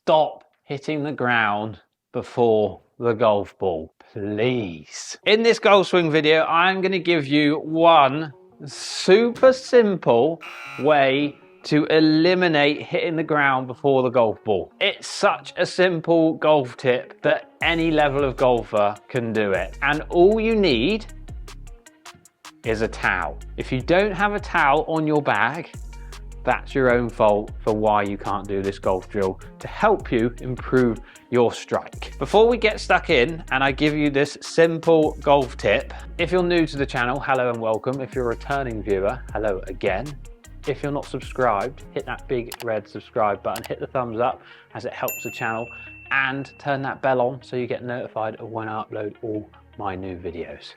stop hitting the ground before the golf ball, please. In this golf swing video, I'm going to give you one super simple way to eliminate hitting the ground before the golf ball. It's such a simple golf tip that any level of golfer can do it. And all you need is a towel. If you don't have a towel on your bag, that's your own fault for why you can't do this golf drill to help you improve your strike. Before we get stuck in and I give you this simple golf tip, if you're new to the channel, hello and welcome. If you're a returning viewer, hello again. If you're not subscribed, hit that big red subscribe button, hit the thumbs up as it helps the channel, and turn that bell on so you get notified of when I upload all my new videos.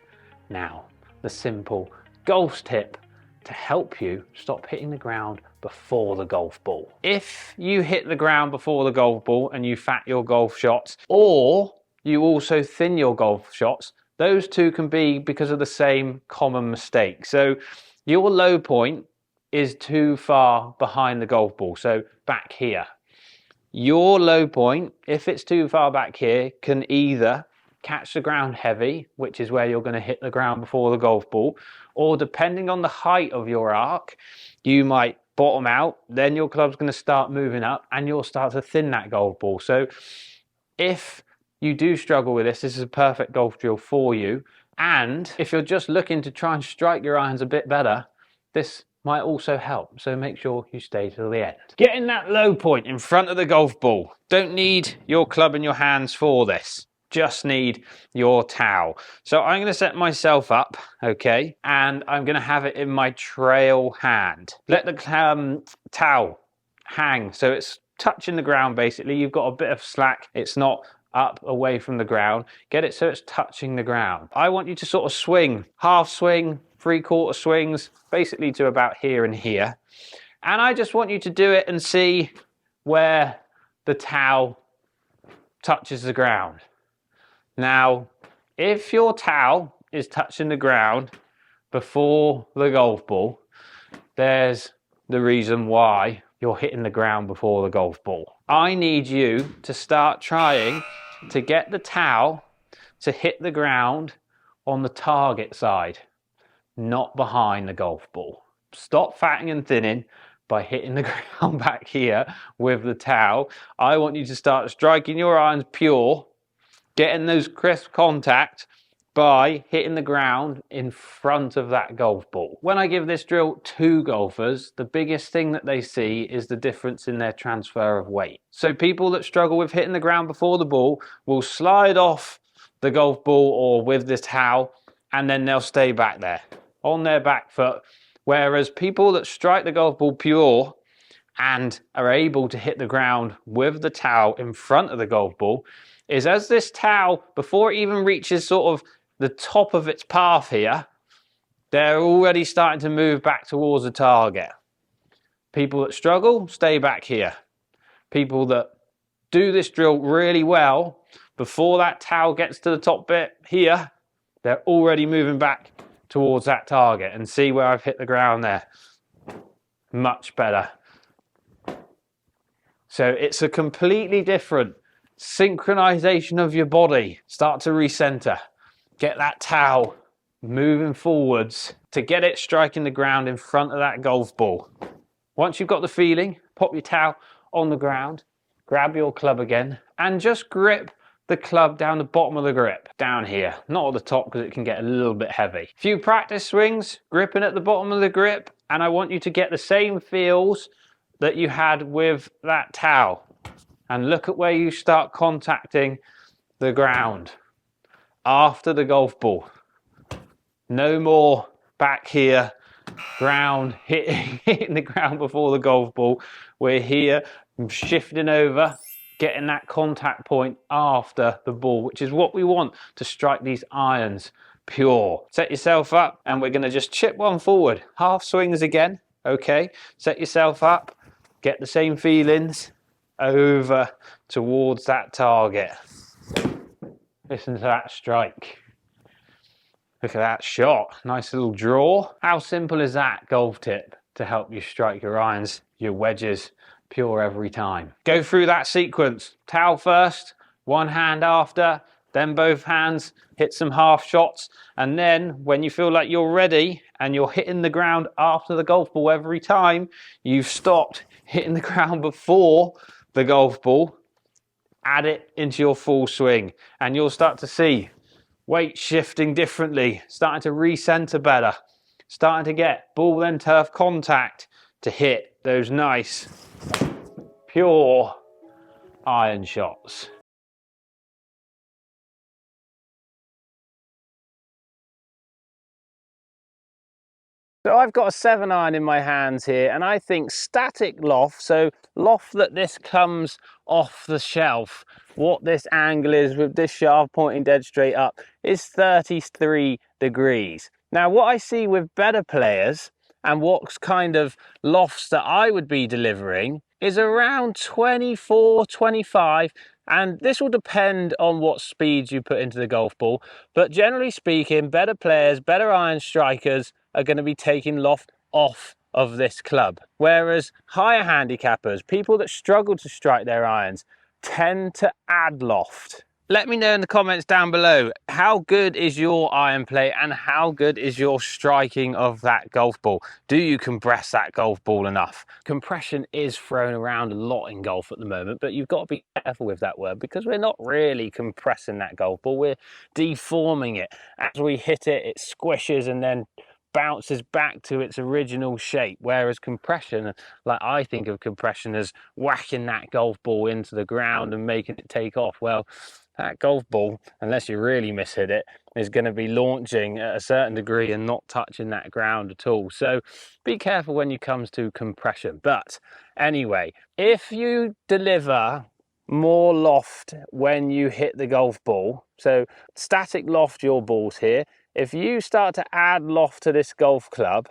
Now, the simple golf tip to help you stop hitting the ground before the golf ball. If you hit the ground before the golf ball and you fat your golf shots, or you also thin your golf shots, those two can be because of the same common mistake. So your low point is too far behind the golf ball, so back here. Your low point, if it's too far back here, can either catch the ground heavy, which is where you're going to hit the ground before the golf ball, or depending on the height of your arc, you might bottom out, then your club's going to start moving up and you'll start to thin that golf ball. So if you do struggle with this, this is a perfect golf drill for you. And if you're just looking to try and strike your irons a bit better, this might also help, so make sure you stay till the end. Getting that low point in front of the golf ball. Don't need your club in your hands for this. Just need your towel. So I'm going to set myself up, okay, and I'm going to have it in my trail hand. Let the towel hang so it's touching the ground basically. You've got a bit of slack, it's not up away from the ground. Get it so it's touching the ground. I want you to sort of swing, half swing, 3/4 swings, basically to about here and here. And I just want you to do it and see where the towel touches the ground. Now, if your towel is touching the ground before the golf ball, there's the reason why you're hitting the ground before the golf ball. I need you to start trying to get the towel to hit the ground on the target side, not behind the golf ball. Stop fatting and thinning by hitting the ground back here with the towel. I want you to start striking your irons pure, getting those crisp contact by hitting the ground in front of that golf ball. When I give this drill to golfers, the biggest thing that they see is the difference in their transfer of weight. So people that struggle with hitting the ground before the ball will slide off the golf ball or with this towel, and then they'll stay back there on their back foot. Whereas people that strike the golf ball pure and are able to hit the ground with the towel in front of the golf ball, is as this towel, before it even reaches sort of the top of its path here, they're already starting to move back towards the target. People that struggle, stay back here. People that do this drill really well, before that towel gets to the top bit here, they're already moving back towards that target. And see where I've hit the ground there. Much better. So it's a completely different synchronization of your body. Start to recenter. Get that towel moving forwards to get it striking the ground in front of that golf ball. Once you've got the feeling, pop your towel on the ground, grab your club again, and just grip the club down the bottom of the grip. Down here, not at the top because it can get a little bit heavy. A few practice swings, gripping at the bottom of the grip, and I want you to get the same feels that you had with that towel. And look at where you start contacting the ground after the golf ball. No more back here, ground, hitting the ground before the golf ball. We're here, shifting over, getting that contact point after the ball, which is what we want to strike these irons pure. Set yourself up and we're going to just chip one forward. Half swings again, okay? Set yourself up, get the same feelings over towards that target. Listen to that strike. Look at that shot. Nice little draw. How simple is that golf tip to help you strike your irons, your wedges pure every time. Go through that sequence. Towel first, one hand after, then both hands, hit some half shots, and then when you feel like you're ready and you're hitting the ground after the golf ball every time, you've stopped hitting the ground before the golf ball, add it into your full swing, and you'll start to see weight shifting differently, starting to recenter better, starting to get ball then turf contact to hit those nice, pure iron shots. So I've got a 7-iron in my hands here, and I think static loft, so loft that this comes off the shelf, what this angle is with this shaft pointing dead straight up, is 33 degrees. Now what I see with better players, and what's kind of lofts that I would be delivering, is around 24, 25, and this will depend on what speeds you put into the golf ball, but generally speaking, better players, better iron strikers are going to be taking loft off of this club. Whereas higher handicappers, people that struggle to strike their irons, tend to add loft. Let me know in the comments down below, how good is your iron play and how good is your striking of that golf ball? Do you compress that golf ball enough? Compression is thrown around a lot in golf at the moment, but you've got to be careful with that word because we're not really compressing that golf ball, we're deforming it. As we hit it, it squishes and then bounces back to its original shape, whereas compression, like I think of compression as whacking that golf ball into the ground and making it take off. Well, that golf ball, unless you really mishit it, is going to be launching at a certain degree and not touching that ground at all. So be careful when it comes to compression. But anyway, if you deliver more loft when you hit the golf ball, so static loft your balls here, if you start to add loft to this golf club,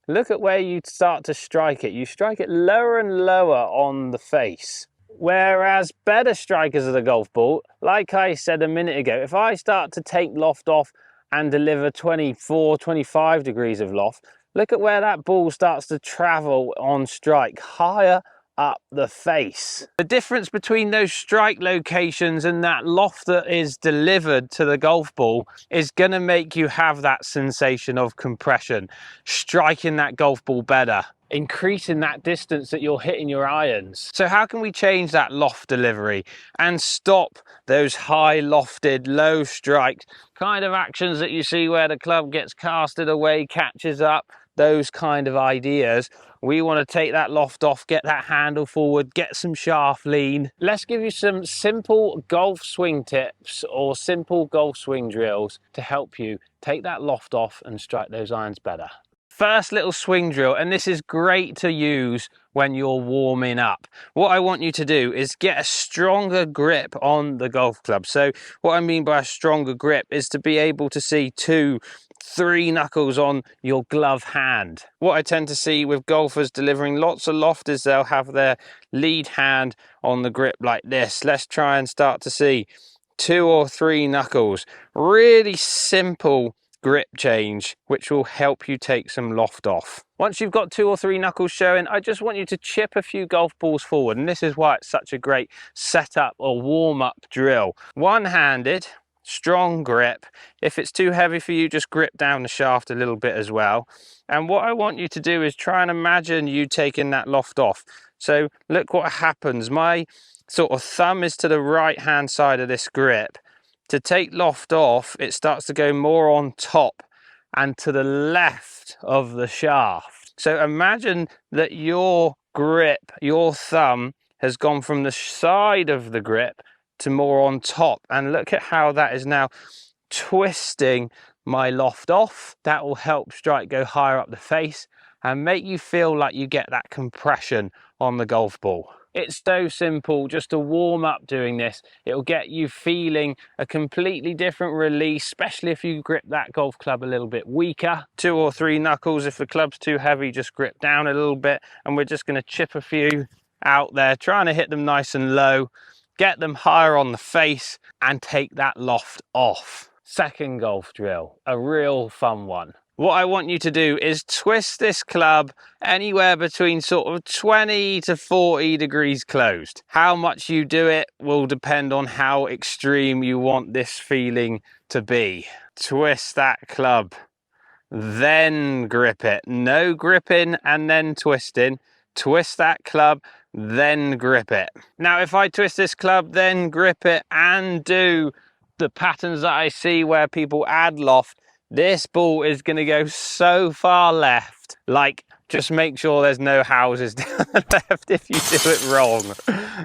look at where you start to strike it. You strike it lower and lower on the face. Whereas better strikers of the golf ball, like I said a minute ago, if I start to take loft off and deliver 24, 25 degrees of loft, look at where that ball starts to travel on strike, higher up the face. The difference between those strike locations and that loft that is delivered to the golf ball is going to make you have that sensation of compression, striking that golf ball better, increasing that distance that you're hitting your irons. So how can we change that loft delivery and stop those high lofted, low striked kind of actions that you see where the club gets casted away, catches up, those kind of ideas? We want to take that loft off, get that handle forward, get some shaft lean. Let's give you some simple golf swing tips or simple golf swing drills to help you take that loft off and strike those irons better. First little swing drill, and this is great to use when you're warming up. What I want you to do is get a stronger grip on the golf club. So what I mean by a stronger grip is to be able to see 2, 3 knuckles on your glove hand. What I tend to see with golfers delivering lots of loft is they'll have their lead hand on the grip like this. Let's try and start to see 2 or 3 knuckles. Really simple grip change, which will help you take some loft off. Once you've got 2 or 3 knuckles showing, I just want you to chip a few golf balls forward, and this is why it's such a great setup or warm-up drill. One-handed, strong grip. If it's too heavy for you, just grip down the shaft a little bit as well. And what I want you to do is try and imagine you taking that loft off. So look what happens. My sort of thumb is to the right hand side of this grip. To take loft off, it starts to go more on top and to the left of the shaft. So imagine that your grip, your thumb, has gone from the side of the grip to more on top. And look at how that is now twisting my loft off. That will help strike go higher up the face and make you feel like you get that compression on the golf ball. It's so simple just to warm up doing this. It'll get you feeling a completely different release, especially if you grip that golf club a little bit weaker. 2 or 3 knuckles. If the club's too heavy, just grip down a little bit, and we're just going to chip a few out there, trying to hit them nice and low, get them higher on the face and take that loft off. Second golf drill, a real fun one. what I want you to do is twist this club anywhere between sort of 20 to 40 degrees closed. How much you do it will depend on how extreme you want this feeling to be. Twist that club, then grip it. No gripping and then twisting. Twist that club, then grip it. Now, if I twist this club, then grip it, and do the patterns that I see where people add loft, this ball is going to go so far left. Like, just make sure there's no houses down the left if you do it wrong.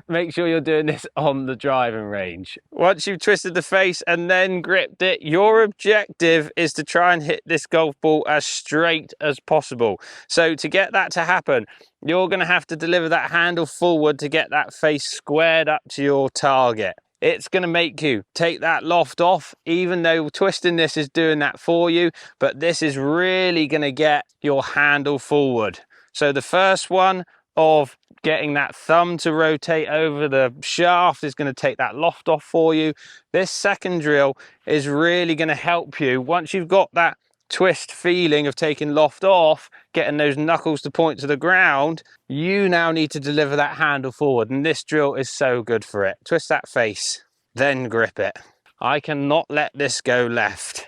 Make sure you're doing this on the driving range. Once you've twisted the face and then gripped it, your objective is to try and hit this golf ball as straight as possible. So to get that to happen, you're going to have to deliver that handle forward to get that face squared up to your target. It's going to make you take that loft off, even though twisting this is doing that for you, but this is really going to get your handle forward. So the first one of getting that thumb to rotate over the shaft is going to take that loft off for you. This second drill is really going to help you once you've got that twist feeling of taking loft off, getting those knuckles to point to the ground. You now need to deliver that handle forward, and this drill is so good for it. Twist that face, then grip it. I cannot let this go left,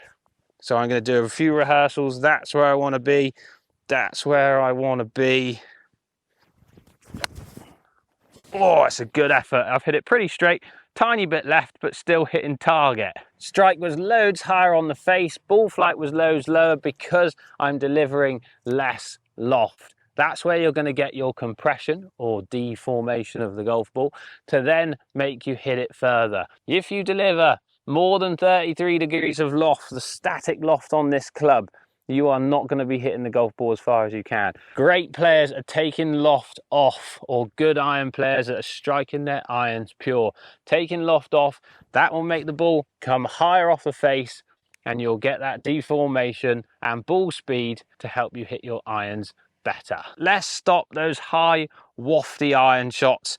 so I'm going to do a few rehearsals. That's where I want to be. That's where I want to be. Oh, it's a good effort. I've hit it pretty straight, tiny bit left, but still hitting target. Strike was loads higher on the face, ball flight was loads lower because I'm delivering less loft. That's where you're going to get your compression or deformation of the golf ball to then make you hit it further. If you deliver more than 33 degrees of loft, the static loft on this club, you are not going to be hitting the golf ball as far as you can. Great players are taking loft off, or good iron players that are striking their irons pure. Taking loft off, that will make the ball come higher off the face, and you'll get that deformation and ball speed to help you hit your irons better. Let's stop those high wafty iron shots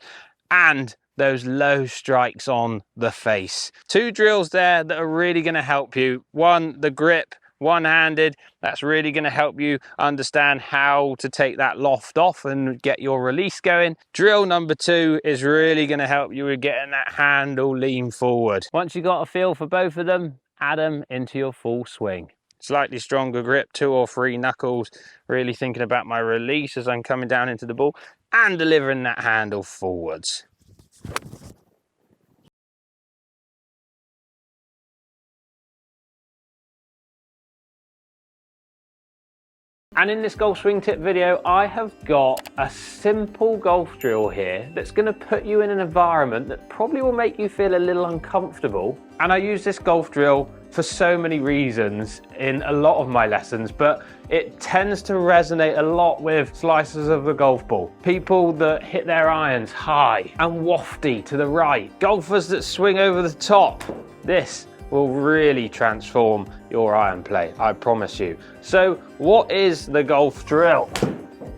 and those low strikes on the face. Two drills there that are really going to help you. One, the grip, one-handed. That's really going to help you understand how to take that loft off and get your release going. Drill number 2 is really going to help you with getting that handle lean forward. Once you got a feel for both of them, add them into your full swing. Slightly stronger grip, 2 or 3 knuckles, really thinking about my release as I'm coming down into the ball and delivering that handle forwards. And in this golf swing tip video, I have got a simple golf drill here that's going to put you in an environment that probably will make you feel a little uncomfortable. And I use this golf drill for so many reasons in a lot of my lessons, but it tends to resonate a lot with slicers of the golf ball. People that hit their irons high and wafty to the right. Golfers that swing over the top. This will really transform your iron play, I promise you. So what is the golf drill?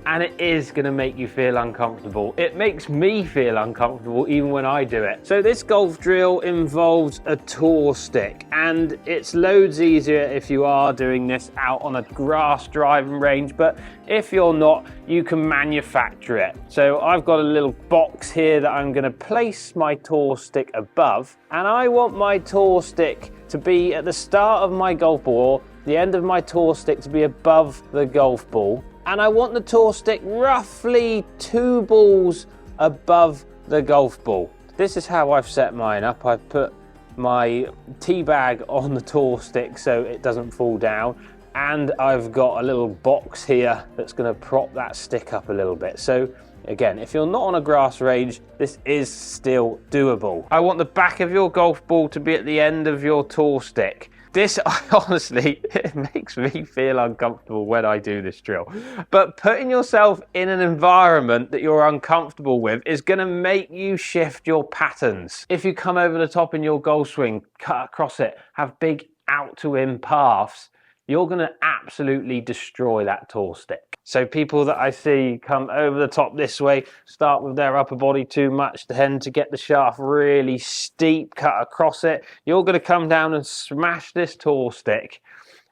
And it is going to make you feel uncomfortable. It makes me feel uncomfortable even when I do it. So this golf drill involves a tour stick, and it's loads easier if you are doing this out on a grass driving range, but if you're not, you can manufacture it. So I've got a little box here that I'm going to place my tour stick above, and I want my tour stick to be at the start of my golf ball, or the end of my tour stick to be above the golf ball. And I want the tour stick roughly 2 balls above the golf ball. This is how I've set mine up. I've put my tee bag on the tour stick so it doesn't fall down. And I've got a little box here that's going to prop that stick up a little bit. So again, if you're not on a grass range, this is still doable. I want the back of your golf ball to be at the end of your tour stick. This, honestly, it makes me feel uncomfortable when I do this drill. But putting yourself in an environment that you're uncomfortable with is going to make you shift your patterns. If you come over the top in your golf swing, cut across it, have big out to in paths, you're going to absolutely destroy that tour stick. So people that I see come over the top this way, start with their upper body too much, tend to get the shaft really steep, cut across it. You're going to come down and smash this tour stick.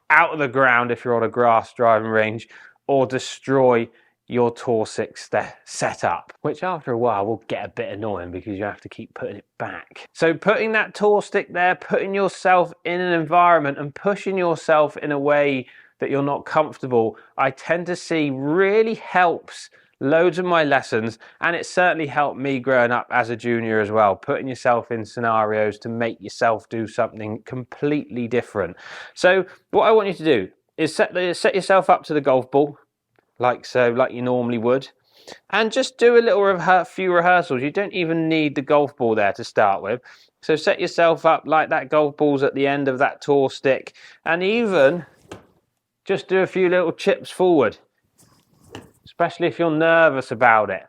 out of the ground if you're on a grass driving range, or destroy your tour 6 setup, which after a while will get a bit annoying because you have to keep putting it back. So putting that tour stick there, putting yourself in an environment and pushing yourself in a way that you're not comfortable, I tend to see really helps loads of my lessons, and it certainly helped me growing up as a junior as well, putting yourself in scenarios to make yourself do something completely different. So what I want you to do is set yourself up to the golf ball, like so, like you normally would, and just do a few rehearsals. You don't even need the golf ball there to start with. So set yourself up like that golf ball's at the end of that tour stick, and even just do a few little chips forward, especially if you're nervous about it.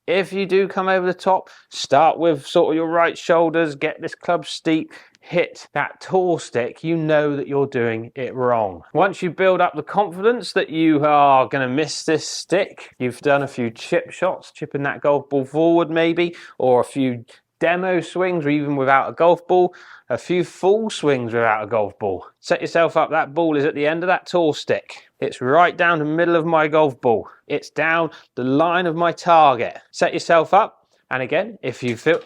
If you do come over the top, start with sort of your right shoulders, get this club steep, hit that tour stick, you know that you're doing it wrong. Once you build up the confidence that you are going to miss this stick, you've done a few chip shots, chipping that golf ball forward maybe, or a few demo swings, or even without a golf ball, a few full swings without a golf ball. Set yourself up, that ball is at the end of that tour stick. It's right down the middle of my golf ball. It's down the line of my target. Set yourself up, and again, if you feel...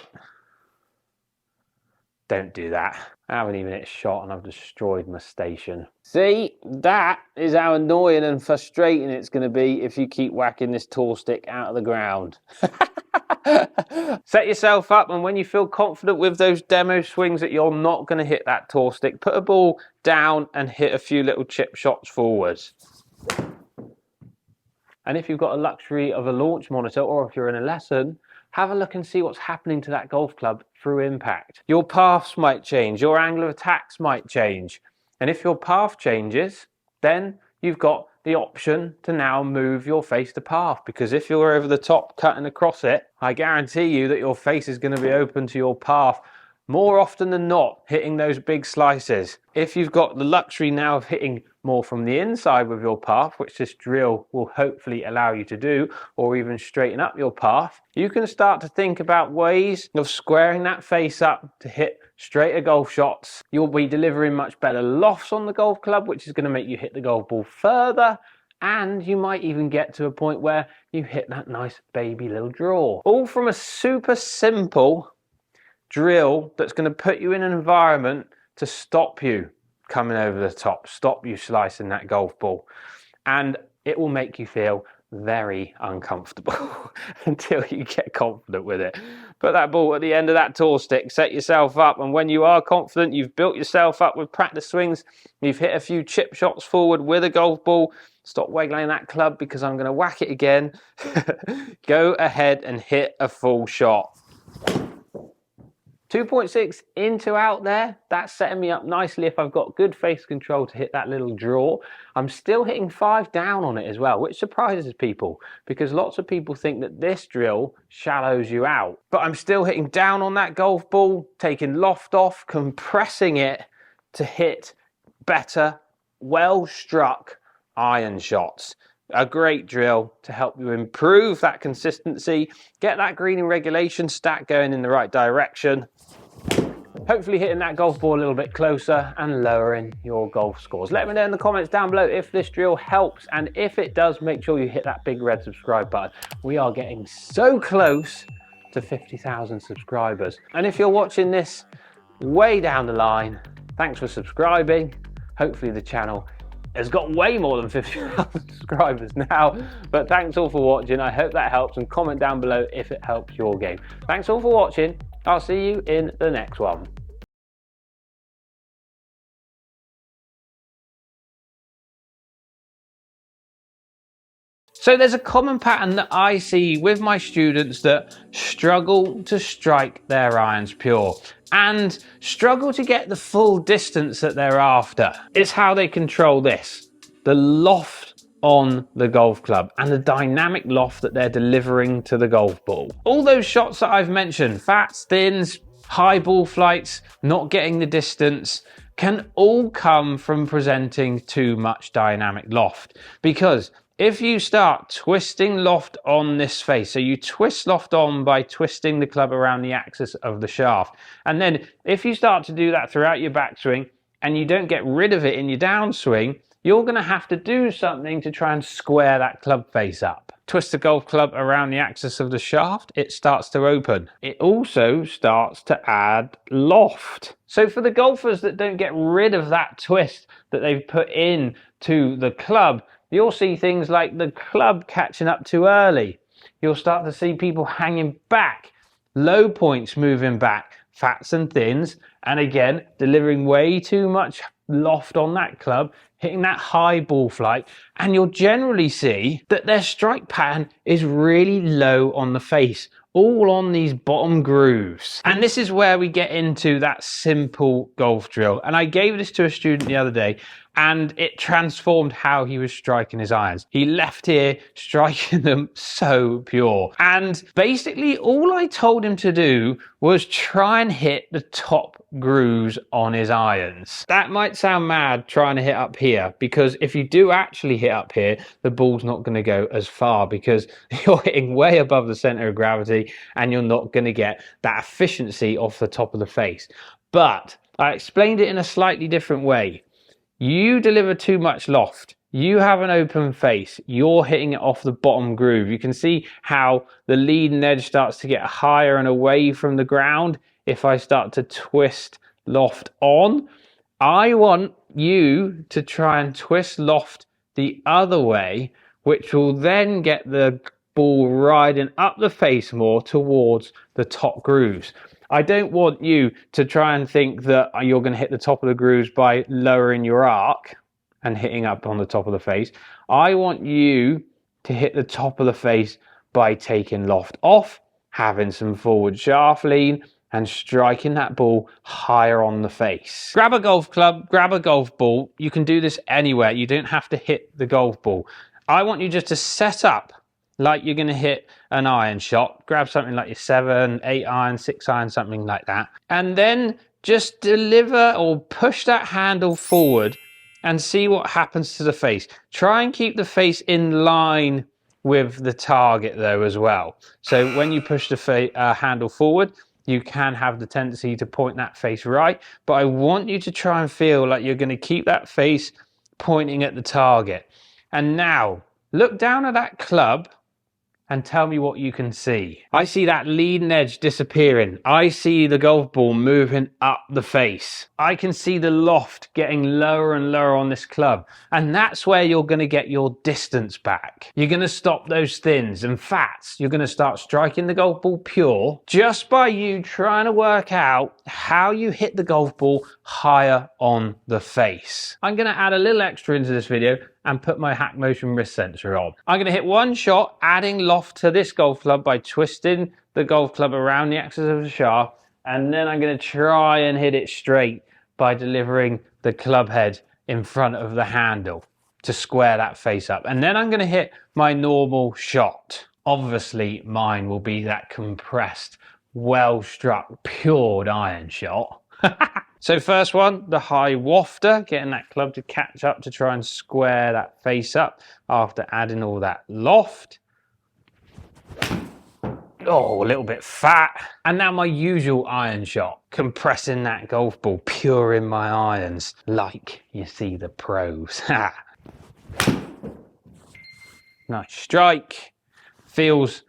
Don't do that. I haven't even hit a shot and I've destroyed my station. See, that is how annoying and frustrating it's going to be if you keep whacking this tour stick out of the ground. Set yourself up, and when you feel confident with those demo swings that you're not going to hit that tour stick, put a ball down and hit a few little chip shots forwards. And if you've got a luxury of a launch monitor, or if you're in a lesson, have a look and see what's happening to that golf club through impact. Your paths might change, your angle of attacks might change. And if your path changes, then you've got the option to now move your face to path, because if you're over the top cutting across it, I guarantee you that your face is going to be open to your path more often than not, hitting those big slices. If you've got the luxury now of hitting more from the inside with your path, which this drill will hopefully allow you to do, or even straighten up your path, you can start to think about ways of squaring that face up to hit straighter golf shots. You'll be delivering much better lofts on the golf club, which is going to make you hit the golf ball further, and you might even get to a point where you hit that nice baby little draw. All from a super simple drill that's going to put you in an environment to stop you coming over the top, stop you slicing that golf ball, and it will make you feel very uncomfortable until you get confident with it. Put that ball at the end of that tour stick, set yourself up, and when you are confident, you've built yourself up with practice swings, you've hit a few chip shots forward with a golf ball, stop wiggling that club because I'm going to whack it again. Go ahead and hit a full shot. 2.6 into out there, that's setting me up nicely if I've got good face control to hit that little draw. I'm still hitting 5 down on it as well, which surprises people because lots of people think that this drill shallows you out. But I'm still hitting down on that golf ball, taking loft off, compressing it to hit better, well-struck iron shots. A great drill to help you improve that consistency, get that green and regulation stat going in the right direction, hopefully hitting that golf ball a little bit closer and lowering your golf scores. Let me know in the comments down below if this drill helps, and if it does, make sure you hit that big red subscribe button. We are getting so close to 50,000 subscribers, and if you're watching this way down the line, thanks for subscribing. Hopefully the channel has got way more than 50,000 subscribers now, but thanks all for watching. I hope that helps, and comment down below if it helps your game. Thanks all for watching. I'll see you in the next one. So there's a common pattern that I see with my students that struggle to strike their irons pure and struggle to get the full distance that they're after. It's how they control this, the loft on the golf club and the dynamic loft that they're delivering to the golf ball. All those shots that I've mentioned, fats, thins, high ball flights, not getting the distance, can all come from presenting too much dynamic loft. Because if you start twisting loft on this face, so you twist loft on by twisting the club around the axis of the shaft, and then if you start to do that throughout your backswing and you don't get rid of it in your downswing, you're going to have to do something to try and square that club face up. Twist the golf club around the axis of the shaft, it starts to open. It also starts to add loft. So for the golfers that don't get rid of that twist that they've put in to the club, you'll see things like the club catching up too early. You'll start to see people hanging back, low points moving back, fats and thins, and again, delivering way too much loft on that club, hitting that high ball flight, and you'll generally see that their strike pattern is really low on the face, all on these bottom grooves. And this is where we get into that simple golf drill. And I gave this to a student the other day, and it transformed how he was striking his irons. He left here striking them so pure. And basically all I told him to do was try and hit the top grooves on his irons. That might sound mad trying to hit up here, because if you do actually hit up here, the ball's not going to go as far because you're hitting way above the center of gravity and you're not going to get that efficiency off the top of the face. But I explained it in a slightly different way. You deliver too much loft, you have an open face, you're hitting it off the bottom groove. You can see how the leading edge starts to get higher and away from the ground. If I start to twist loft on, I want you to try and twist loft the other way, which will then get the ball riding up the face more towards the top grooves. I don't want you to try and think that you're going to hit the top of the grooves by lowering your arc and hitting up on the top of the face. I want you to hit the top of the face by taking loft off, having some forward shaft lean, and striking that ball higher on the face. Grab a golf club, grab a golf ball. You can do this anywhere. You don't have to hit the golf ball. I want you just to set up like you're going to hit an iron shot. Grab something like your 7, 8 iron, 6 iron, something like that. And then just deliver or push that handle forward and see what happens to the face. Try and keep the face in line with the target though as well. So when you push the handle forward, you can have the tendency to point that face right. But I want you to try and feel like you're going to keep that face pointing at the target. And now look down at that club and tell me what you can see. I see that leading edge disappearing. I see the golf ball moving up the face. I can see the loft getting lower and lower on this club. And that's where you're going to get your distance back. You're going to stop those thins and fats. You're going to start striking the golf ball pure just by you trying to work out how you hit the golf ball higher on the face. I'm going to add a little extra into this video and put my Hack Motion wrist sensor on. I'm going to hit one shot, adding loft to this golf club by twisting the golf club around the axis of the shaft, and then I'm going to try and hit it straight by delivering the club head in front of the handle to square that face up. And then I'm going to hit my normal shot. Obviously, mine will be that compressed, well-struck, pure iron shot. So first one, the high wafter, getting that club to catch up to try and square that face up after adding all that loft. Oh, a little bit fat. And now my usual iron shot, compressing that golf ball pure in my irons, like you see the pros. Nice strike, feels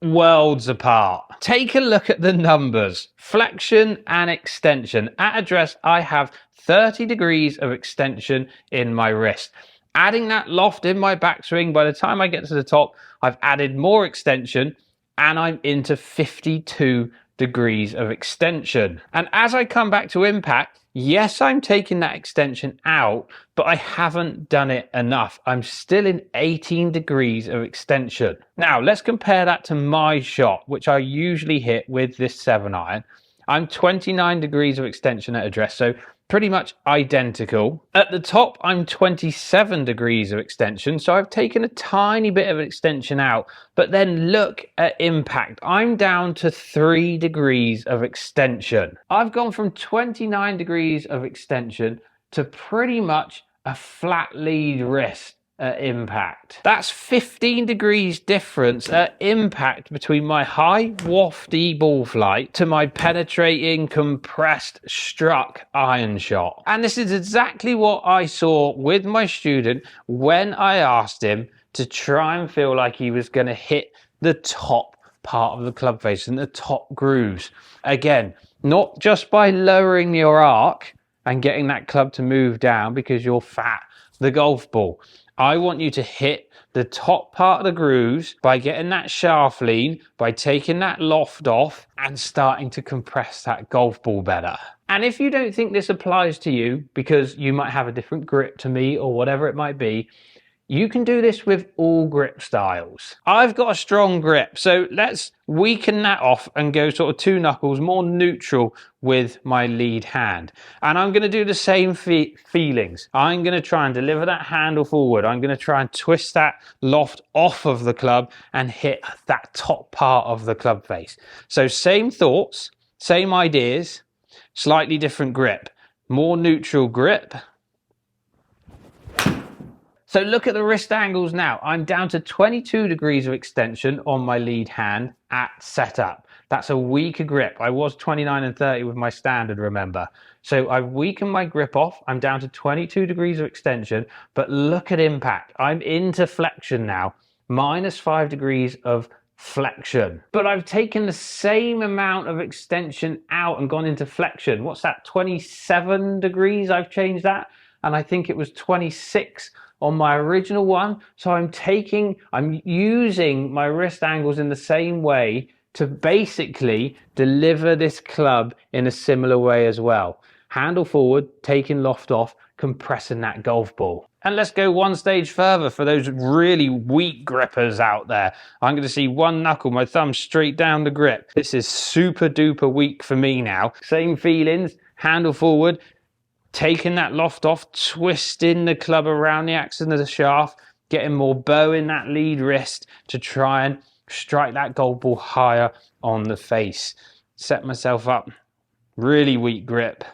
worlds apart. Take a look at the numbers, flexion and extension. At address, I have 30 degrees of extension in my wrist. Adding that loft in my backswing, by the time I get to the top, I've added more extension and I'm into 52 degrees of extension. And as I come back to impact, yes, I'm taking that extension out, but I haven't done it enough. I'm still in 18 degrees of extension. Now, let's compare that to my shot, which I usually hit with this 7 iron. I'm 29 degrees of extension at address, so pretty much identical. At the top, I'm 27 degrees of extension, so I've taken a tiny bit of extension out. But then look at impact. I'm down to 3 degrees of extension. I've gone from 29 degrees of extension to pretty much a flat lead wrist at impact. That's 15 degrees difference at impact between my high wafty ball flight to my penetrating, compressed, struck iron shot. And this is exactly what I saw with my student when I asked him to try and feel like he was going to hit the top part of the club face and the top grooves. Again, not just by lowering your arc and getting that club to move down because you're fat, the golf ball. I want you to hit the top part of the grooves by getting that shaft lean, by taking that loft off and starting to compress that golf ball better. And if you don't think this applies to you because you might have a different grip to me or whatever it might be, you can do this with all grip styles. I've got a strong grip, so let's weaken that off and go sort of two knuckles, more neutral with my lead hand. And I'm going to do the same feelings. I'm going to try and deliver that handle forward. I'm going to try and twist that loft off of the club and hit that top part of the club face. So same thoughts, same ideas, slightly different grip. More neutral grip. So look at the wrist angles now. I'm down to 22 degrees of extension on my lead hand at setup. That's a weaker grip. I was 29 and 30 with my standard, remember. So I've weakened my grip off. I'm down to 22 degrees of extension, but look at impact. I'm into flexion now, -5 degrees of flexion. But I've taken the same amount of extension out and gone into flexion. What's that, 27 degrees? I've changed that. And I think it was 26 on my original one. So I'm using my wrist angles in the same way to basically deliver this club in a similar way as well. Handle forward, taking loft off, compressing that golf ball. And let's go one stage further for those really weak grippers out there. I'm going to see one knuckle, my thumb straight down the grip. This is super duper weak for me now. Same feelings, handle forward, taking that loft off, twisting the club around the axis of the shaft, getting more bow in that lead wrist to try and strike that golf ball higher on the face. Set myself up, really weak grip.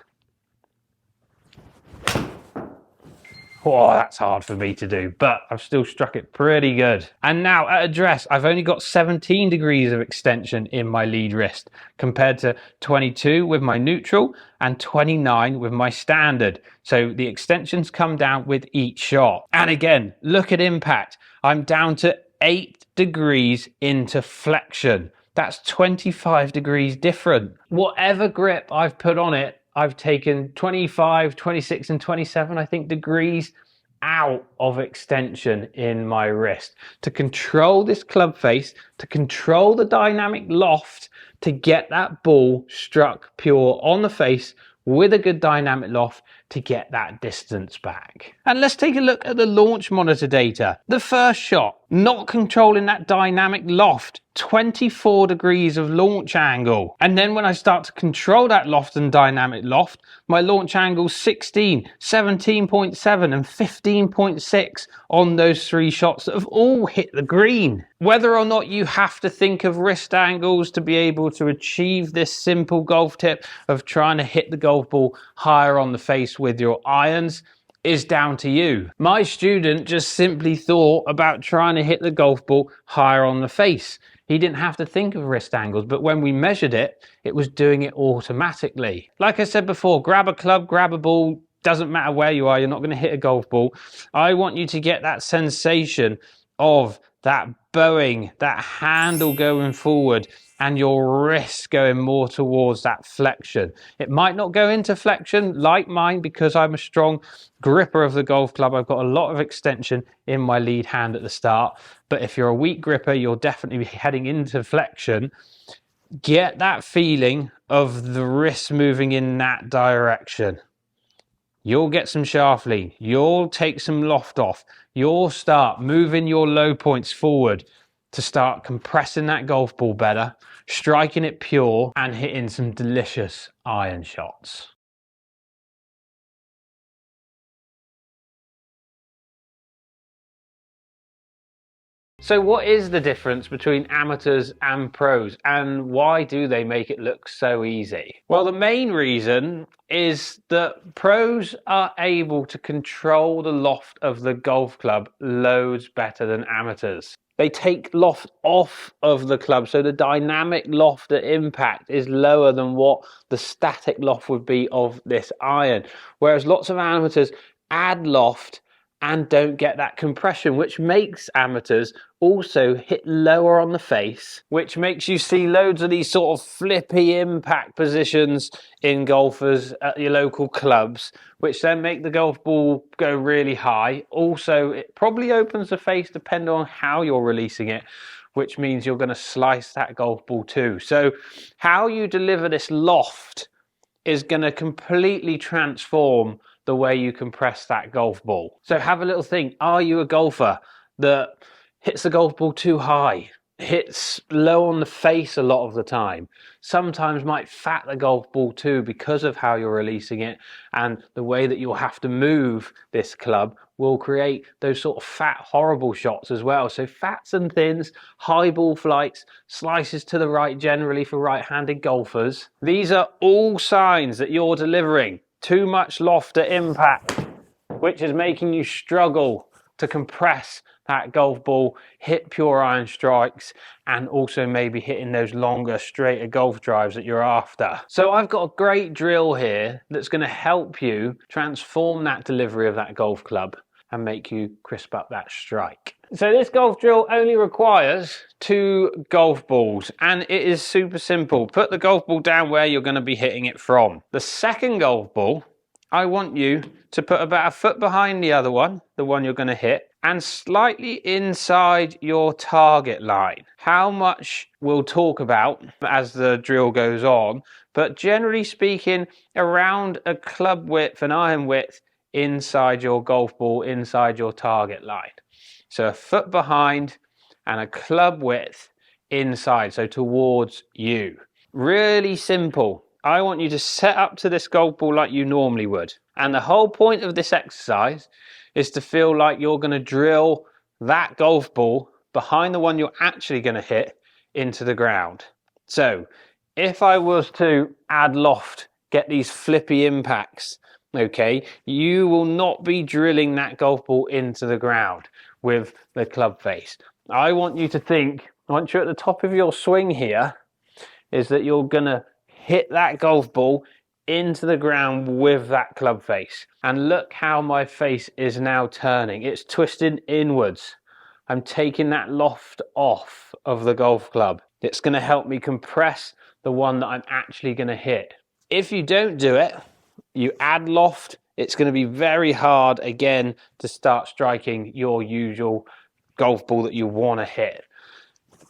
Oh, that's hard for me to do, but I've still struck it pretty good. And now at address, I've only got 17 degrees of extension in my lead wrist compared to 22 with my neutral and 29 with my standard. So the extensions come down with each shot. And again, look at impact. I'm down to 8 degrees into flexion. That's 25 degrees different. Whatever grip I've put on it, I've taken 25, 26 and 27, I think, degrees out of extension in my wrist to control this club face, to control the dynamic loft, to get that ball struck pure on the face with a good dynamic loft to get that distance back. And let's take a look at the launch monitor data. The first shot, not controlling that dynamic loft, 24 degrees of launch angle. And then when I start to control that loft and dynamic loft, my launch angle 16, 17.7 and 15.6 on those three shots that have all hit the green. Whether or not you have to think of wrist angles to be able to achieve this simple golf tip of trying to hit the golf ball higher on the face with your irons is down to you. My student just simply thought about trying to hit the golf ball higher on the face. He didn't have to think of wrist angles, but when we measured it, it was doing it automatically. Like I said before, grab a club, grab a ball, doesn't matter where you are, you're not going to hit a golf ball. I want you to get that sensation of that bowing, that handle going forward, and your wrist going more towards that flexion. It might not go into flexion like mine because I'm a strong gripper of the golf club. I've got a lot of extension in my lead hand at the start. But if you're a weak gripper, you'll definitely be heading into flexion. Get that feeling of the wrist moving in that direction. You'll get some shaft lean. You'll take some loft off. You'll start moving your low points forward to start compressing that golf ball better, striking it pure and hitting some delicious iron shots. So what is the difference between amateurs and pros, and why do they make it look so easy? Well, the main reason is that pros are able to control the loft of the golf club loads better than amateurs. They take loft off of the club, so the dynamic loft at impact is lower than what the static loft would be of this iron. Whereas lots of amateurs add loft and don't get that compression, which makes amateurs also hit lower on the face, which makes you see loads of these sort of flippy impact positions in golfers at your local clubs, which then make the golf ball go really high. Also, it probably opens the face depending on how you're releasing it, which means you're going to slice that golf ball too. So how you deliver this loft is going to completely transform the way you compress that golf ball. So have a little think. Are you a golfer that hits the golf ball too high, hits low on the face a lot of the time, sometimes might fat the golf ball too because of how you're releasing it, and the way that you'll have to move this club will create those sort of fat, horrible shots as well. So fats and thins, high ball flights, slices to the right generally for right-handed golfers. These are all signs that you're delivering too much loft at impact, which is making you struggle to compress that golf ball, hit pure iron strikes, and also maybe hitting those longer, straighter golf drives that you're after. So I've got a great drill here that's going to help you transform that delivery of that golf club and make you crisp up that strike. So this golf drill only requires 2 golf balls, and it is super simple. Put the golf ball down where you're going to be hitting it from. The second golf ball, I want you to put about a foot behind the other one, the one you're going to hit, and slightly inside your target line. How much we'll talk about as the drill goes on, but generally speaking, around a club width, an iron width, inside your golf ball, inside your target line. So a foot behind and a club width inside, so towards you. Really simple. I want you to set up to this golf ball like you normally would. And the whole point of this exercise is to feel like you're going to drill that golf ball behind the one you're actually going to hit into the ground. So if I was to add loft, get these flippy impacts, okay, you will not be drilling that golf ball into the ground with the club face. I want you to think, once you're at the top of your swing here, is that you're gonna hit that golf ball into the ground with that club face. And look how my face is now turning. It's twisting inwards. I'm taking that loft off of the golf club. It's gonna help me compress the one that I'm actually gonna hit. If you don't do it, you add loft, it's going to be very hard again to start striking your usual golf ball that you want to hit.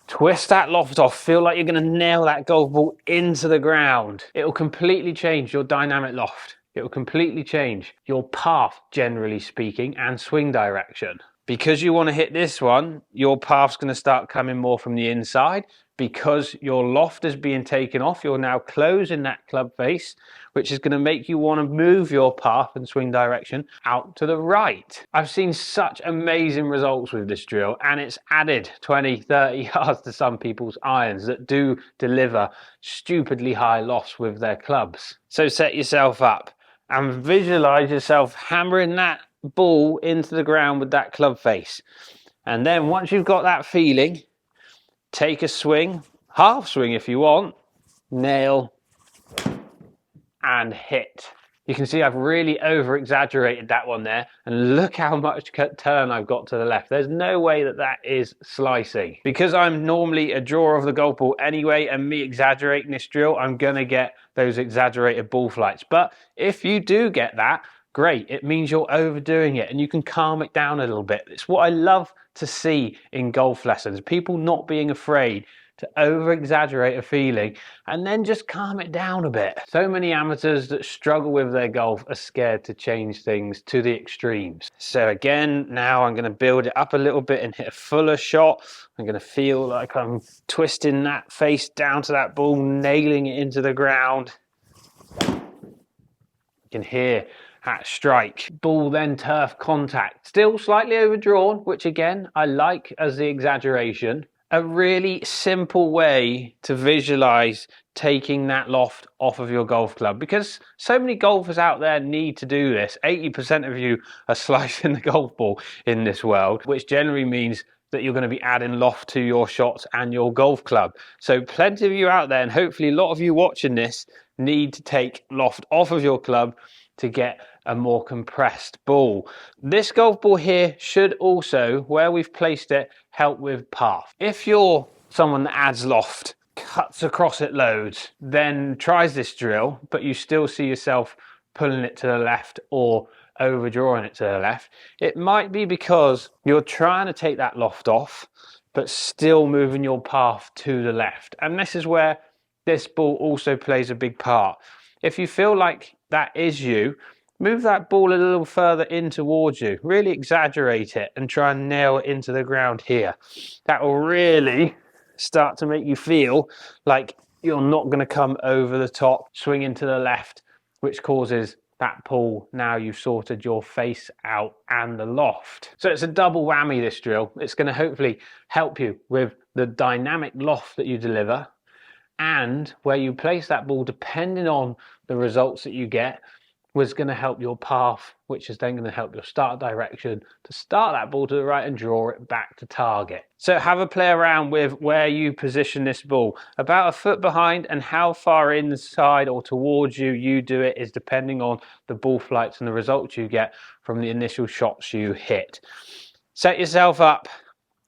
Twist that loft off, feel like you're going to nail that golf ball into the ground. It will completely change your dynamic loft. It will completely change your path, generally speaking, and swing direction. Because you want to hit this one, your path's going to start coming more from the inside. Because your loft is being taken off, you're now closing that club face, which is going to make you want to move your path and swing direction out to the right. I've seen such amazing results with this drill, and it's added 20, 30 yards to some people's irons that do deliver stupidly high lofts with their clubs. So set yourself up and visualize yourself hammering that ball into the ground with that club face. And then once you've got that feeling, take a swing, half swing if you want, nail and hit. You can see I've really over exaggerated that one there, and look how much turn I've got to the left. There's no way that that is slicing. Because I'm normally a drawer of the golf ball anyway, and me exaggerating this drill, I'm gonna get those exaggerated ball flights. But if you do get that, great. It means you're overdoing it and you can calm it down a little bit. It's what I love to see in golf lessons. People not being afraid to over exaggerate a feeling and then just calm it down a bit. So many amateurs that struggle with their golf are scared to change things to the extremes. So again, now I'm going to build it up a little bit and hit a fuller shot. I'm going to feel like I'm twisting that face down to that ball, nailing it into the ground. You can hear at strike. Ball then turf contact, still slightly overdrawn, which again I like as the exaggeration. A really simple way to visualize taking that loft off of your golf club, because so many golfers out there need to do this. 80% of you are slicing the golf ball in this world, which generally means that you're going to be adding loft to your shots and your golf club. So plenty of you out there, and hopefully a lot of you watching this, need to take loft off of your club to get a more compressed ball. This golf ball here should also, where we've placed it, help with path. If you're someone that adds loft, cuts across it loads, then tries this drill, but you still see yourself pulling it to the left or overdrawing it to the left, it might be because you're trying to take that loft off, but still moving your path to the left. And this is where this ball also plays a big part. If you feel like that is you, move that ball a little further in towards you. Really exaggerate it and try and nail it into the ground here. That will really start to make you feel like you're not going to come over the top, swinging to the left, which causes that pull. Now you've sorted your face out and the loft. So it's a double whammy, this drill. It's going to hopefully help you with the dynamic loft that you deliver, and where you place that ball, depending on the results that you get, was going to help your path, which is then going to help your start direction to start that ball to the right and draw it back to target. So have a play around with where you position this ball. About a foot behind, and how far inside or towards you do it is depending on the ball flights and the results you get from the initial shots you hit. Set yourself up.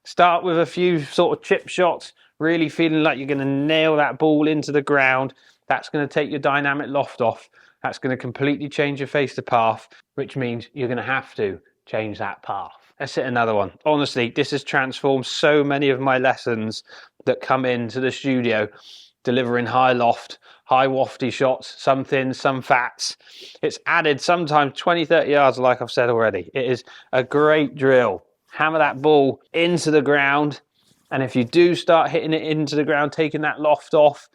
Start with a few sort of chip shots, really feeling like you're going to nail that ball into the ground. That's going to take your dynamic loft off. That's going to completely change your face to path, which means you're going to have to change that path. Let's hit another one. Honestly, this has transformed so many of my lessons that come into the studio, delivering high loft, high wafty shots, some thin, some fats. It's added sometimes 20, 30 yards, like I've said already. It is a great drill. Hammer that ball into the ground. And if you do start hitting it into the ground, taking that loft off,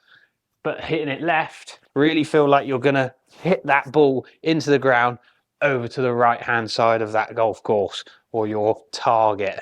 but hitting it left, really feel like you're going to hit that ball into the ground over to the right hand side of that golf course or your target.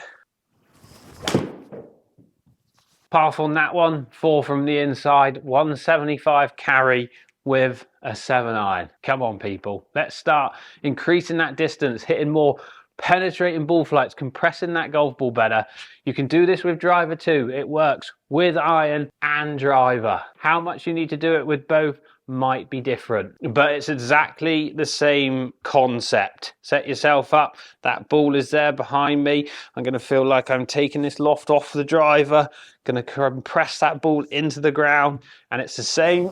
Path on that one, 4 from the inside, 175 carry with a 7 iron. Come on people, let's start increasing that distance, hitting more penetrating ball flights, compressing that golf ball better. You can do this with driver too. It works with iron and driver. How much you need to do it with both might be different, but it's exactly the same concept. Set yourself up. That ball is there behind me. I'm going to feel like I'm taking this loft off the driver, going to compress that ball into the ground, and it's the same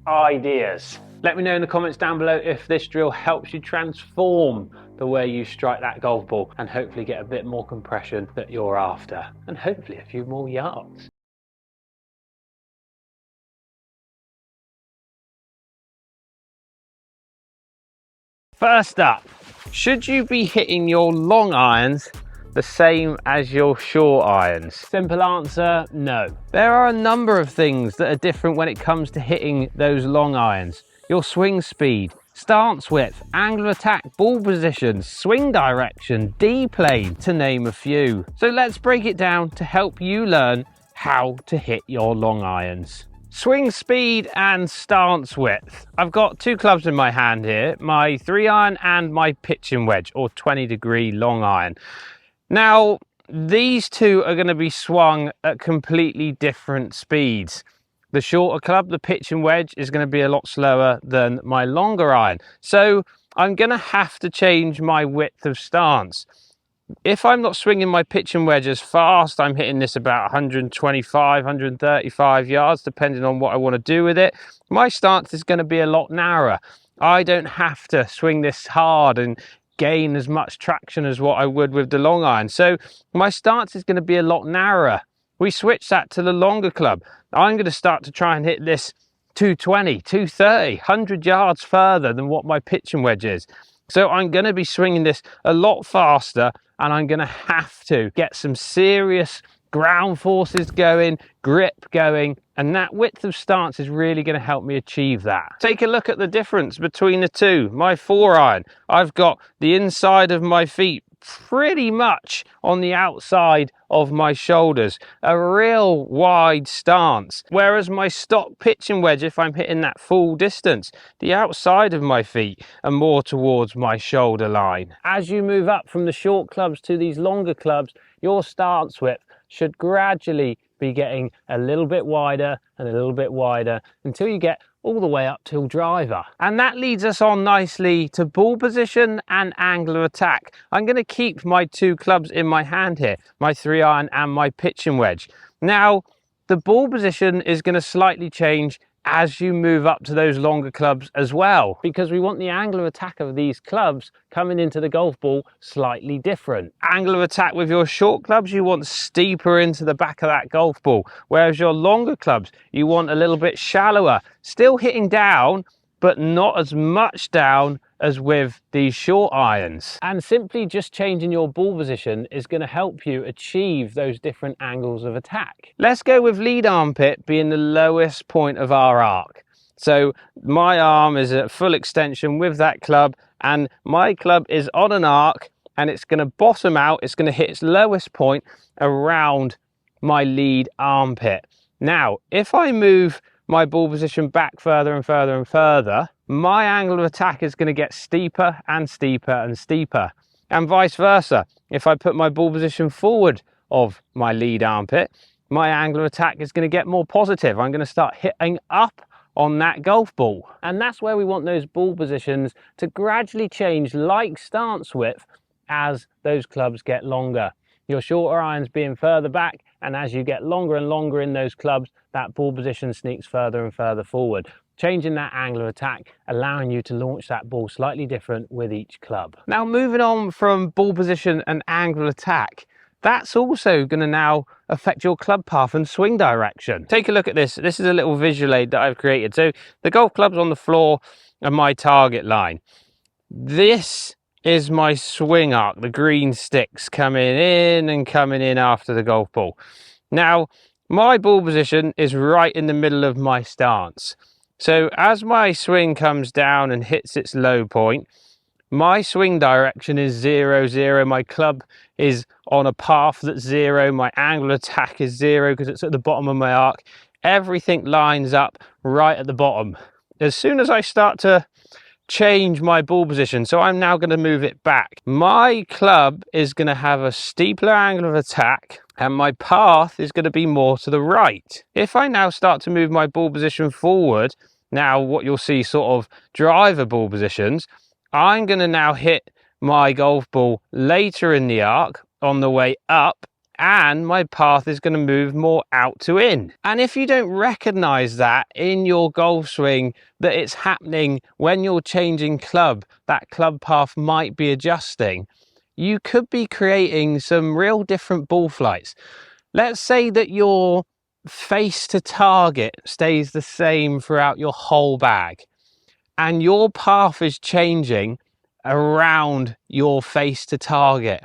ideas. Let me know in the comments down below if this drill helps you transform the way you strike that golf ball and hopefully get a bit more compression that you're after, and hopefully a few more yards. First up, should you be hitting your long irons the same as your short irons? Simple answer, no. There are a number of things that are different when it comes to hitting those long irons. Your swing speed, stance width, angle of attack, ball position, swing direction, D-plane, to name a few. So let's break it down to help you learn how to hit your long irons. Swing speed and stance width. I've got 2 clubs in my hand here, my 3 iron and my pitching wedge, or 20-degree long iron. Now, these two are going to be swung at completely different speeds. The shorter club, the pitching wedge, is going to be a lot slower than my longer iron. So I'm going to have to change my width of stance. If I'm not swinging my pitching wedge as fast, I'm hitting this about 125, 135 yards, depending on what I want to do with it. My stance is going to be a lot narrower. I don't have to swing this hard and gain as much traction as what I would with the long iron. So my stance is going to be a lot narrower. We switch that to the longer club. I'm going to start to try and hit this 220, 230, 100 yards further than what my pitching wedge is. So I'm going to be swinging this a lot faster, and I'm going to have to get some serious ground forces going, grip going, And that width of stance is really going to help me achieve that. Take a look at the difference between the two. My 4-iron, I've got the inside of my feet pretty much on the outside of my shoulders, a real wide stance. Whereas my stock pitching wedge, if I'm hitting that full distance, the outside of my feet are more towards my shoulder line. As you move up from the short clubs to these longer clubs, your stance width should gradually be getting a little bit wider and a little bit wider until you get all the way up till driver. And that leads us on nicely to ball position and angle of attack. I'm going to keep my 2 clubs in my hand here, my 3-iron and my pitching wedge. Now, the ball position is going to slightly change as you move up to those longer clubs as well, because we want the angle of attack of these clubs coming into the golf ball slightly different. Angle of attack with your short clubs, you want steeper into the back of that golf ball, whereas your longer clubs, you want a little bit shallower, still hitting down, but not as much down as with these short irons. And simply just changing your ball position is going to help you achieve those different angles of attack. Let's go with lead armpit being the lowest point of our arc. So my arm is at full extension with that club, and my club is on an arc, and it's going to bottom out, it's going to hit its lowest point around my lead armpit. Now, if I move my ball position back further and further and further, my angle of attack is going to get steeper and steeper and steeper. And vice versa. If I put my ball position forward of my lead armpit, my angle of attack is going to get more positive. I'm going to start hitting up on that golf ball. And that's where we want those ball positions to gradually change like stance width as those clubs get longer. Your shorter irons being further back, and as you get longer and longer in those clubs, that ball position sneaks further and further forward, changing that angle of attack, allowing you to launch that ball slightly different with each club. Now, moving on from ball position and angle of attack, that's also going to now affect your club path and swing direction. Take a look at this. This is a little visual aid that I've created. So the golf club's on the floor and my target line. This is my swing arc, the green sticks coming in and coming in after the golf ball. Now, my ball position is right in the middle of my stance. So as my swing comes down and hits its low point, my swing direction is 0, 0. My club is on a path that's 0. My angle of attack is 0 because it's at the bottom of my arc. Everything lines up right at the bottom. As soon as I start to change my ball position, so I'm now going to move it back, my club is going to have a steeper angle of attack and my path is going to be more to the right. If I now start to move my ball position forward, now what you'll see sort of driver ball positions, I'm going to now hit my golf ball later in the arc on the way up, and my path is going to move more out to in. And if you don't recognize that in your golf swing, that it's happening when you're changing club, that club path might be adjusting, you could be creating some real different ball flights. Let's say that your face to target stays the same throughout your whole bag, and your path is changing around your face to target.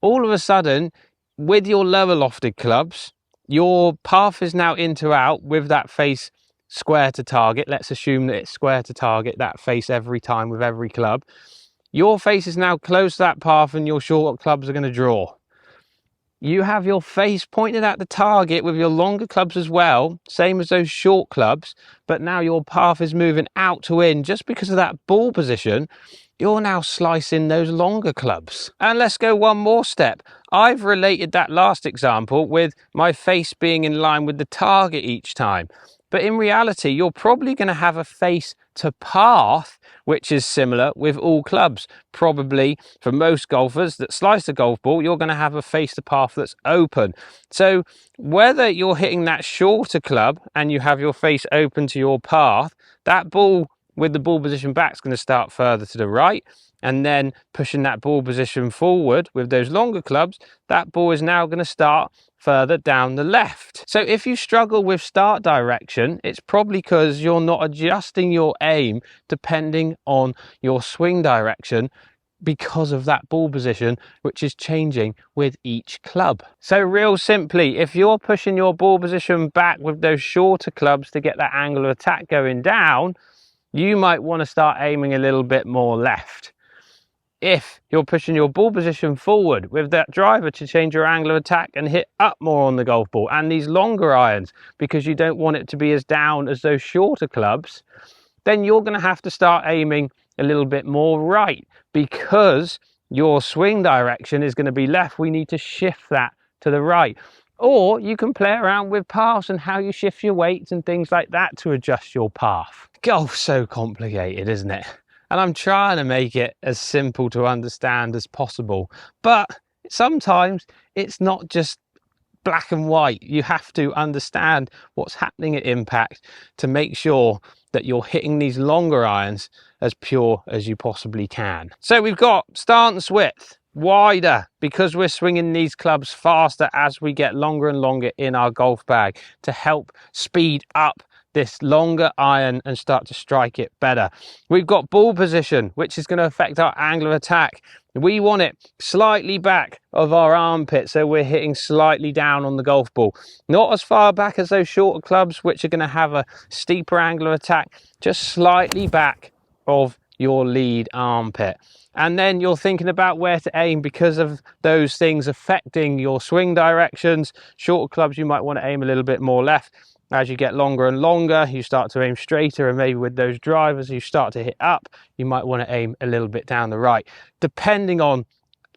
All of a sudden, with your lower lofted clubs, your path is now in to out with that face square to target. Let's assume that it's square to target, that face every time with every club. Your face is now close to that path and your short clubs are going to draw. You have your face pointed at the target with your longer clubs as well, same as those short clubs, but now your path is moving out to in just because of that ball position. You're now slicing those longer clubs. And let's go one more step. I've related that last example with my face being in line with the target each time. But in reality, you're probably going to have a face to path, which is similar with all clubs. Probably for most golfers that slice the golf ball, you're going to have a face to path that's open. So whether you're hitting that shorter club and you have your face open to your path, that ball with the ball position back is going to start further to the right, and then pushing that ball position forward with those longer clubs, that ball is now going to start further down the left. So if you struggle with start direction, it's probably because you're not adjusting your aim depending on your swing direction because of that ball position, which is changing with each club. So real simply, if you're pushing your ball position back with those shorter clubs to get that angle of attack going down, you might want to start aiming a little bit more left. If you're pushing your ball position forward with that driver to change your angle of attack and hit up more on the golf ball, and these longer irons because you don't want it to be as down as those shorter clubs, then you're going to have to start aiming a little bit more right, because your swing direction is going to be left. We need to shift that to the right. Or you can play around with paths and how you shift your weights and things like that to adjust your path. Golf's so complicated, isn't it? And I'm trying to make it as simple to understand as possible. But sometimes it's not just black and white. You have to understand what's happening at impact to make sure that you're hitting these longer irons as pure as you possibly can. So we've got stance width wider because we're swinging these clubs faster as we get longer and longer in our golf bag to help speed up this longer iron and start to strike it better. We've got ball position, which is going to affect our angle of attack. We want it slightly back of our armpit, so we're hitting slightly down on the golf ball. Not as far back as those shorter clubs, which are going to have a steeper angle of attack, just slightly back of your lead armpit. And then you're thinking about where to aim because of those things affecting your swing directions. Shorter clubs, you might want to aim a little bit more left. As you get longer and longer, you start to aim straighter, and maybe with those drivers, you start to hit up, you might want to aim a little bit down the right. Depending on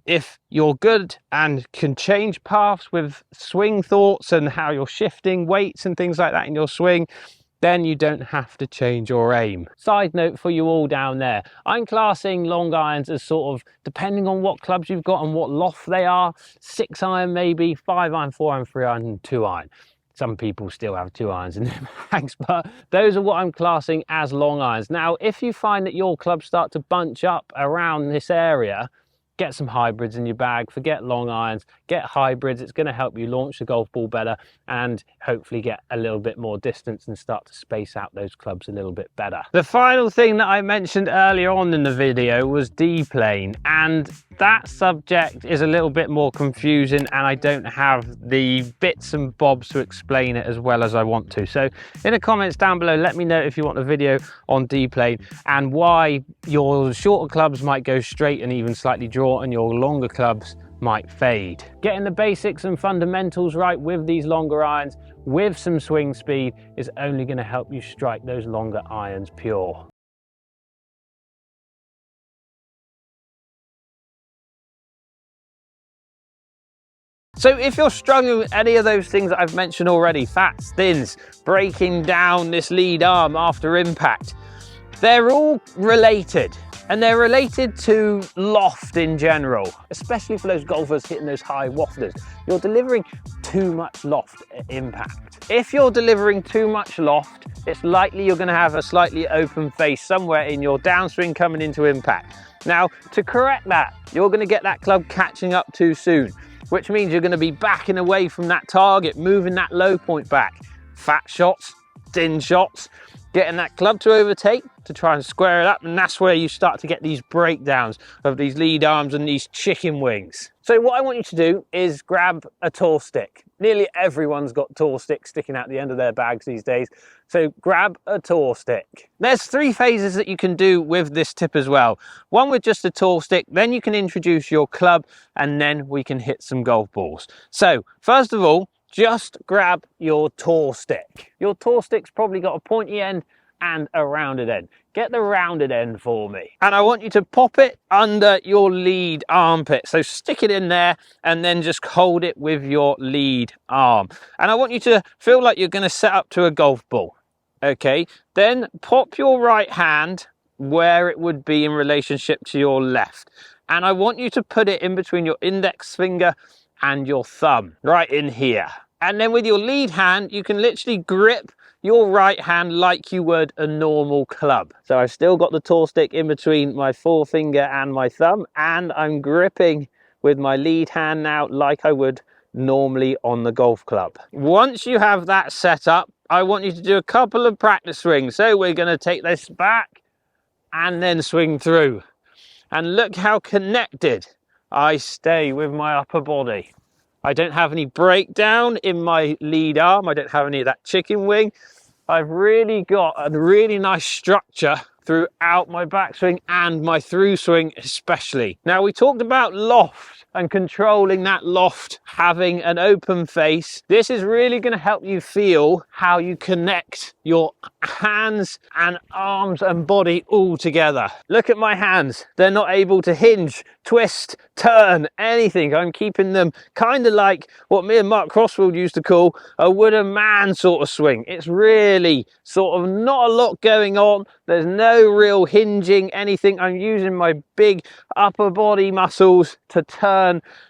if you're good and can change paths with swing thoughts and how you're shifting weights and things like that in your swing, then you don't have to change your aim. Side note for you all down there, I'm classing long irons as sort of, depending on what clubs you've got and what loft they are, 6 iron maybe, 5 iron, 4 iron, 3 iron and 2 iron. Some people still have 2 irons in their bags, but those are what I'm classing as long irons. Now, if you find that your clubs start to bunch up around this area, get some hybrids in your bag. Forget long irons, get hybrids. It's going to help you launch the golf ball better and hopefully get a little bit more distance and start to space out those clubs a little bit better. The final thing that I mentioned earlier on in the video was D-plane, and that subject is a little bit more confusing and I don't have the bits and bobs to explain it as well as I want to. So in the comments down below, let me know if you want a video on D-plane and why your shorter clubs might go straight and even slightly draw and your longer clubs might fade. Getting the basics and fundamentals right with these longer irons with some swing speed is only going to help you strike those longer irons pure. So if you're struggling with any of those things that I've mentioned already, fats, thins, breaking down this lead arm after impact, they're all related. And they're related to loft in general, especially for those golfers hitting those high wafters. You're delivering too much loft at impact. If you're delivering too much loft, it's likely you're going to have a slightly open face somewhere in your downswing coming into impact. Now, to correct that, you're going to get that club catching up too soon, which means you're going to be backing away from that target, moving that low point back. Fat shots, thin shots, getting that club to overtake to try and square it up, and that's where you start to get these breakdowns of these lead arms and these chicken wings. So what I want you to do is grab a tour stick. Nearly everyone's got tour sticks sticking out the end of their bags these days, so grab a tour stick. There's 3 phases that you can do with this tip as well. One with just a tour stick, then you can introduce your club, and then we can hit some golf balls. So first of all, just grab your tour stick. Your tour stick's probably got a pointy end and a rounded end. Get the rounded end for me. And I want you to pop it under your lead armpit. So stick it in there and then just hold it with your lead arm. And I want you to feel like you're going to set up to a golf ball. Okay, then pop your right hand where it would be in relationship to your left. And I want you to put it in between your index finger and your thumb, right in here. And then with your lead hand, you can literally grip your right hand like you would a normal club. So I've still got the tour stick in between my forefinger and my thumb, and I'm gripping with my lead hand now like I would normally on the golf club. Once you have that set up, I want you to do a couple of practice swings. So we're going to take this back and then swing through. And look how connected I stay with my upper body. I don't have any breakdown in my lead arm. I don't have any of that chicken wing. I've really got a really nice structure throughout my backswing and my through swing especially. Now, we talked about loft and controlling that loft, having an open face. This is really going to help you feel how you connect your hands and arms and body all together. Look at my hands. They're not able to hinge, twist, turn, anything. I'm keeping them kind of like what me and Mark Crossfield used to call a wooden man sort of swing. It's really sort of not a lot going on. There's no real hinging, anything. I'm using my big upper body muscles to turn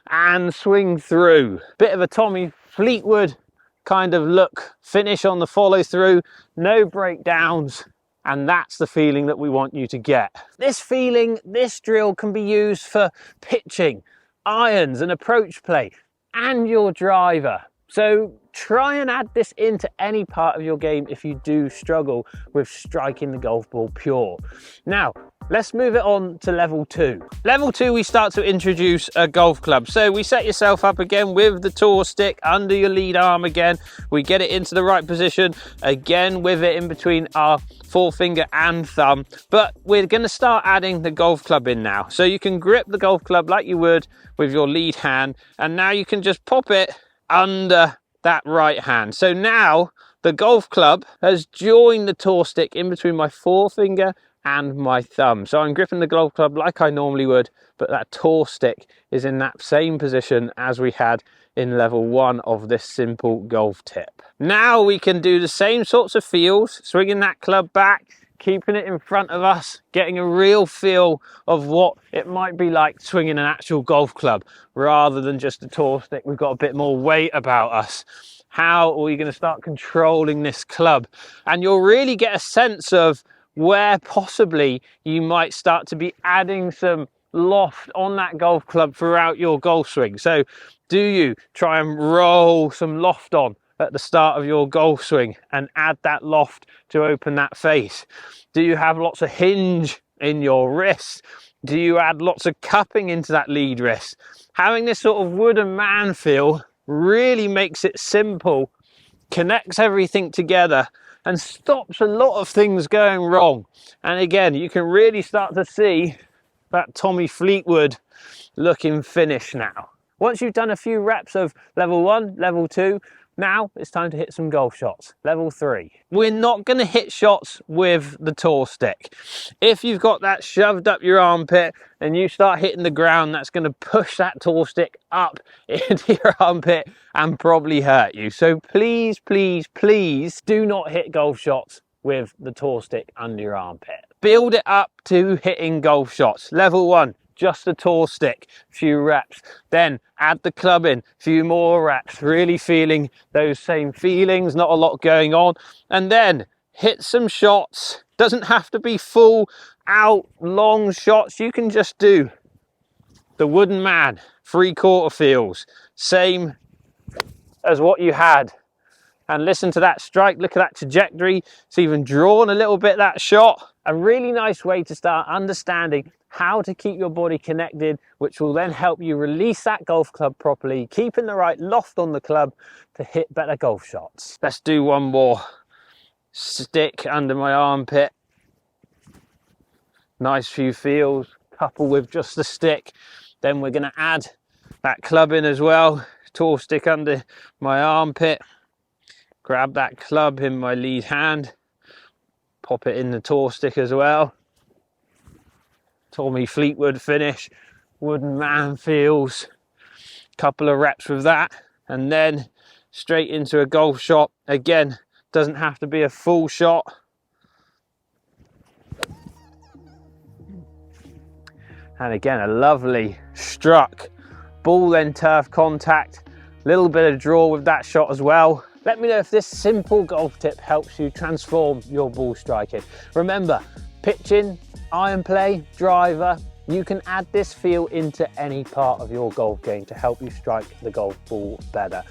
and swing through. Bit of a Tommy Fleetwood kind of look, finish on the follow through, no breakdowns. And that's the feeling that we want you to get. This feeling, this drill can be used for pitching, irons and approach play, and your driver. So try and add this into any part of your game if you do struggle with striking the golf ball pure. Now, let's move it on to level 2. Level 2, we start to introduce a golf club. So we set yourself up again with the tour stick under your lead arm again. We get it into the right position, again with it in between our forefinger and thumb. But we're going to start adding the golf club in now. So you can grip the golf club like you would with your lead hand. And now you can just pop it under that right hand. So now the golf club has joined the tour stick in between my forefinger and my thumb. So I'm gripping the golf club like I normally would, but that tour stick is in that same position as we had in level 1 of this simple golf tip. Now we can do the same sorts of feels, swinging that club back, keeping it in front of us, getting a real feel of what it might be like swinging an actual golf club rather than just a tour stick. We've got a bit more weight about us. How are we going to start controlling this club? And you'll really get a sense of where possibly you might start to be adding some loft on that golf club throughout your golf swing. So do you try and roll some loft on at the start of your golf swing and add that loft to open that face? Do you have lots of hinge in your wrist? Do you add lots of cupping into that lead wrist? Having this sort of wooden man feel really makes it simple, connects everything together and stops a lot of things going wrong. And again, you can really start to see that Tommy Fleetwood looking finish now. Once you've done a few reps of level 1, level 2, now it's time to hit some golf shots. Level 3. We're not going to hit shots with the tour stick. If you've got that shoved up your armpit and you start hitting the ground, that's going to push that tour stick up into your armpit and probably hurt you. So please, please, please do not hit golf shots with the tour stick under your armpit. Build it up to hitting golf shots. Level 1. Just a tour stick, few reps, then add the club in, few more reps, really feeling those same feelings, not a lot going on, and then hit some shots. Doesn't have to be full out long shots. You can just do the wooden man 3/4 feels, same as what you had. And listen to that strike, look at that trajectory. It's even drawn a little bit, that shot. A really nice way to start understanding how to keep your body connected, which will then help you release that golf club properly, keeping the right loft on the club to hit better golf shots. Let's do one more. Stick under my armpit. Nice few feels, couple with just the stick. Then we're going to add that club in as well. Tour stick under my armpit. Grab that club in my lead hand. Pop it in the tour stick as well. Tommy Fleetwood finish, wooden man feels, couple of reps with that, and then straight into a golf shot. Again, doesn't have to be a full shot. And again, a lovely struck, ball then turf contact, little bit of draw with that shot as well. Let me know if this simple golf tip helps you transform your ball striking. Remember, pitching, iron play, driver, you can add this feel into any part of your golf game to help you strike the golf ball better.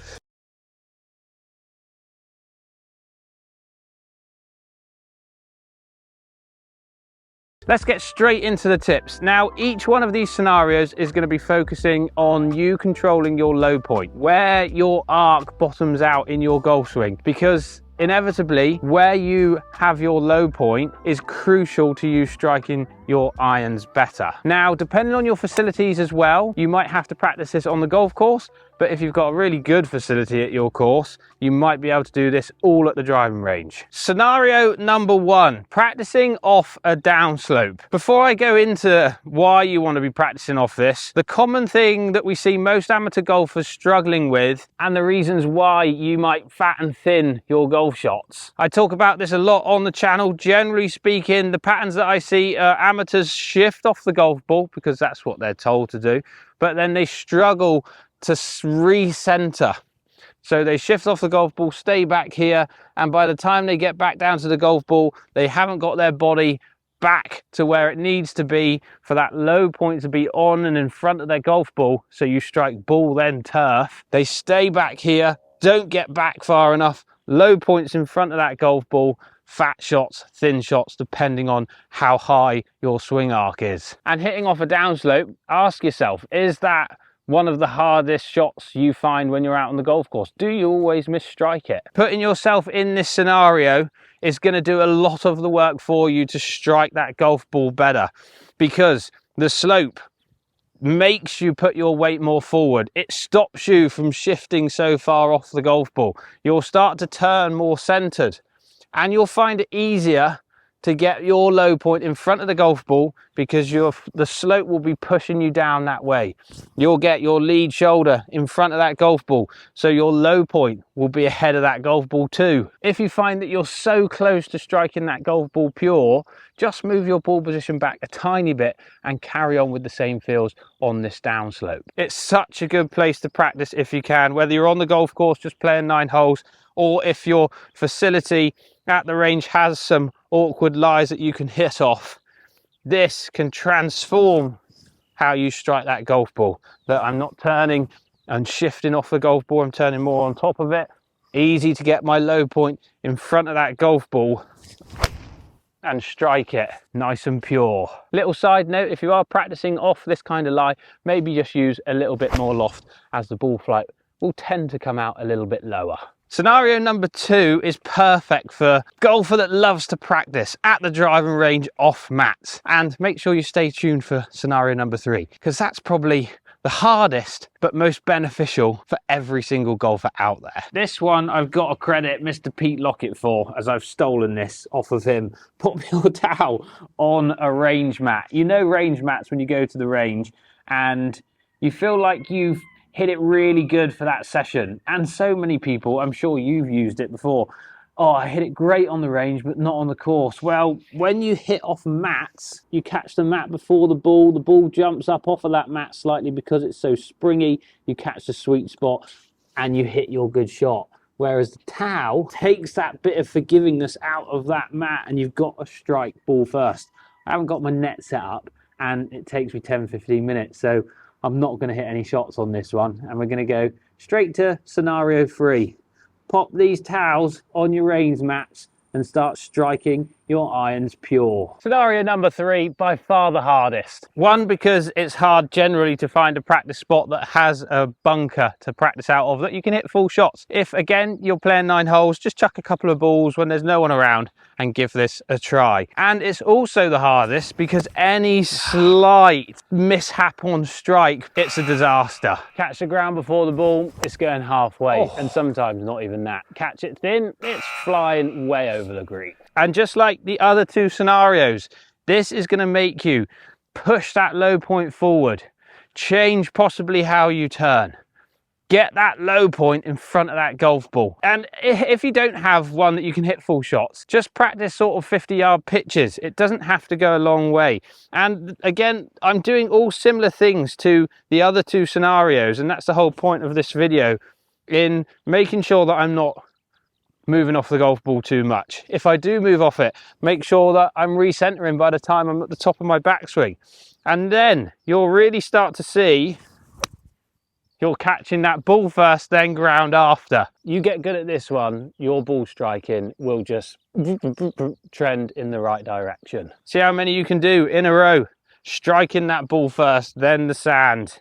Let's get straight into the tips. Now, each one of these scenarios is going to be focusing on you controlling your low point, where your arc bottoms out in your golf swing, because inevitably where you have your low point is crucial to you striking your irons better. Now, depending on your facilities as well, you might have to practice this on the golf course, but if you've got a really good facility at your course, you might be able to do this all at the driving range. Scenario number one, practicing off a downslope. Before I go into why you want to be practicing off this, the common thing that we see most amateur golfers struggling with, and the reasons why you might fat and thin your golf shots. I talk about this a lot on the channel. Generally speaking, the patterns that I see, amateurs shift off the golf ball because that's what they're told to do, but then they struggle to recenter. So they shift off the golf ball, stay back here, and by the time they get back down to the golf ball, they haven't got their body back to where it needs to be for that low point to be on and in front of their golf ball. So you strike ball then turf. They stay back here, don't get back far enough, low points in front of that golf ball, fat shots, thin shots, depending on how high your swing arc is. And hitting off a downslope, ask yourself, is that one of the hardest shots you find when you're out on the golf course? Do you always misstrike it? Putting yourself in this scenario is going to do a lot of the work for you to strike that golf ball better, because the slope makes you put your weight more forward. It stops you from shifting so far off the golf ball. You'll start to turn more centered, and you'll find it easier to get your low point in front of the golf ball because the slope will be pushing you down that way. You'll get your lead shoulder in front of that golf ball, so your low point will be ahead of that golf ball too. If you find that you're so close to striking that golf ball pure, just move your ball position back a tiny bit and carry on with the same feels on this downslope. It's such a good place to practice if you can, whether you're on the golf course just playing 9 holes, or if your facility at the range has some awkward lies that you can hit off. This can transform how you strike that golf ball. That I'm not turning and shifting off the golf ball, I'm turning more on top of it. Easy to get my low point in front of that golf ball and strike it nice and pure. Little side note, if you are practicing off this kind of lie, maybe just use a little bit more loft, as the ball flight will tend to come out a little bit lower. Scenario number 2 is perfect for a golfer that loves to practice at the driving range off mats. And make sure you stay tuned for scenario number 3, because that's probably the hardest but most beneficial for every single golfer out there. This one I've got to credit Mr. Pete Lockett for, as I've stolen this off of him. Put your towel on a range mat. You know range mats when you go to the range and you feel like you've hit it really good for that session. And so many people, I'm sure you've used it before, oh, I hit it great on the range, but not on the course. Well, when you hit off mats, you catch the mat before the ball jumps up off of that mat slightly because it's so springy, you catch the sweet spot and you hit your good shot. Whereas the towel takes that bit of forgivingness out of that mat and you've got to strike ball first. I haven't got my net set up and it takes me 10-15 minutes, so I'm not going to hit any shots on this one, and we're going to go straight to scenario 3. Pop these towels on your range mats and start striking your irons pure. Scenario number 3, by far the hardest. One, because it's hard generally to find a practice spot that has a bunker to practice out of that you can hit full shots. If again you're playing 9 holes, just chuck a couple of balls when there's no one around and give this a try. And it's also the hardest because any slight mishap on strike, it's a disaster. Catch the ground before the ball, it's going halfway, and sometimes not even that. Catch it thin, it's flying way over the green. And just like the other 2 scenarios, this is going to make you push that low point forward, change possibly how you turn, get that low point in front of that golf ball. And if you don't have one that you can hit full shots, just practice sort of 50-yard pitches. It doesn't have to go a long way. And again, I'm doing all similar things to the other 2 scenarios, and that's the whole point of this video, in making sure that I'm not moving off the golf ball too much. If I do move off it, make sure that I'm recentering by the time I'm at the top of my backswing. And then you'll really start to see You're catching that ball first, then ground after. You get good at this one, your ball striking will just trend in the right direction. See how many you can do in a row. Striking that ball first, then the sand.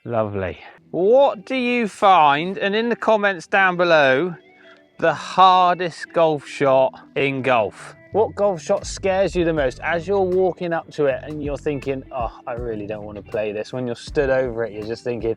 Lovely. What do you find, and in the comments down below, the hardest golf shot in golf? What golf shot scares you the most as you're walking up to it and you're thinking, oh, I really don't want to play this? When you're stood over it, you're just thinking,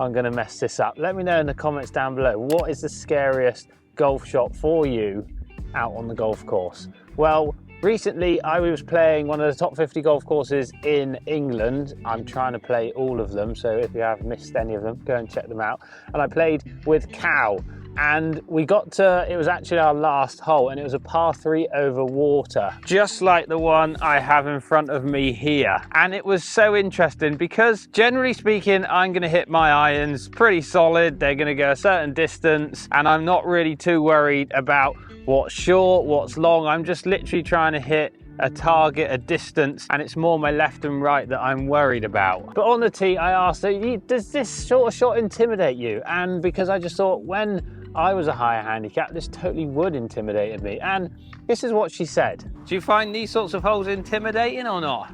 I'm going to mess this up. Let me know in the comments down below, what is the scariest golf shot for you out on the golf course? Well, recently I was playing one of the top 50 golf courses in England. I'm trying to play all of them, so if you have missed any of them, go and check them out. And I played with Cow. And we got to, it was actually our last hole, and it was a par 3 over water, just like the one I have in front of me here. And it was so interesting because generally speaking, I'm going to hit my irons pretty solid. They're going to go a certain distance, and I'm not really too worried about what's short, what's long. I'm just literally trying to hit a target, a distance, and it's more my left and right that I'm worried about. But on the tee, I asked her, does this sort of shot intimidate you? And because I just thought, when I was a higher handicap, this totally would intimidate me. And this is what she said. Do you find these sorts of holes intimidating or not?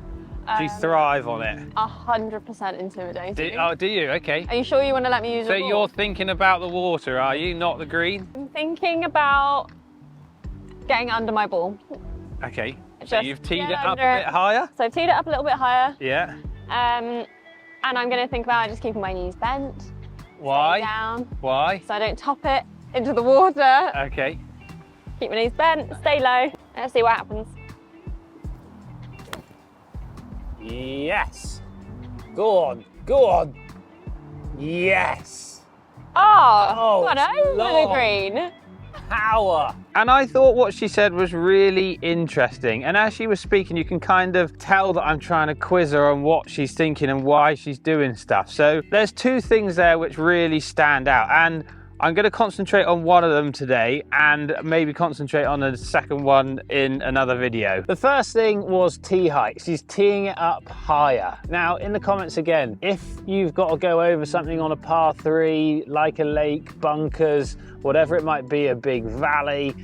Do you thrive on it? 100% intimidating. Do you? Okay. Are you sure you want to let me use your ball? So you're thinking about the water, are you? Not the green? I'm thinking about getting under my ball. Okay. So you've teed it up a bit higher? So I've teed it up a little bit higher. Yeah. And I'm going to think about just keeping my knees bent. Why? Stay down. Why? So I don't top it into the water. Okay. Keep my knees bent, stay low. Let's see what happens. Yes. Go on. Go on. Yes. Oh, got over the green. Power. And I thought what she said was really interesting, and as she was speaking you can kind of tell that I'm trying to quiz her on what she's thinking and why she's doing stuff. So there's two things there which really stand out, and I'm going to concentrate on one of them today and maybe concentrate on a second one in another video. The first thing was tee height. She's teeing it up higher. Now in the comments again, if you've got to go over something on a par 3, like a lake, bunkers, whatever it might be, a big valley,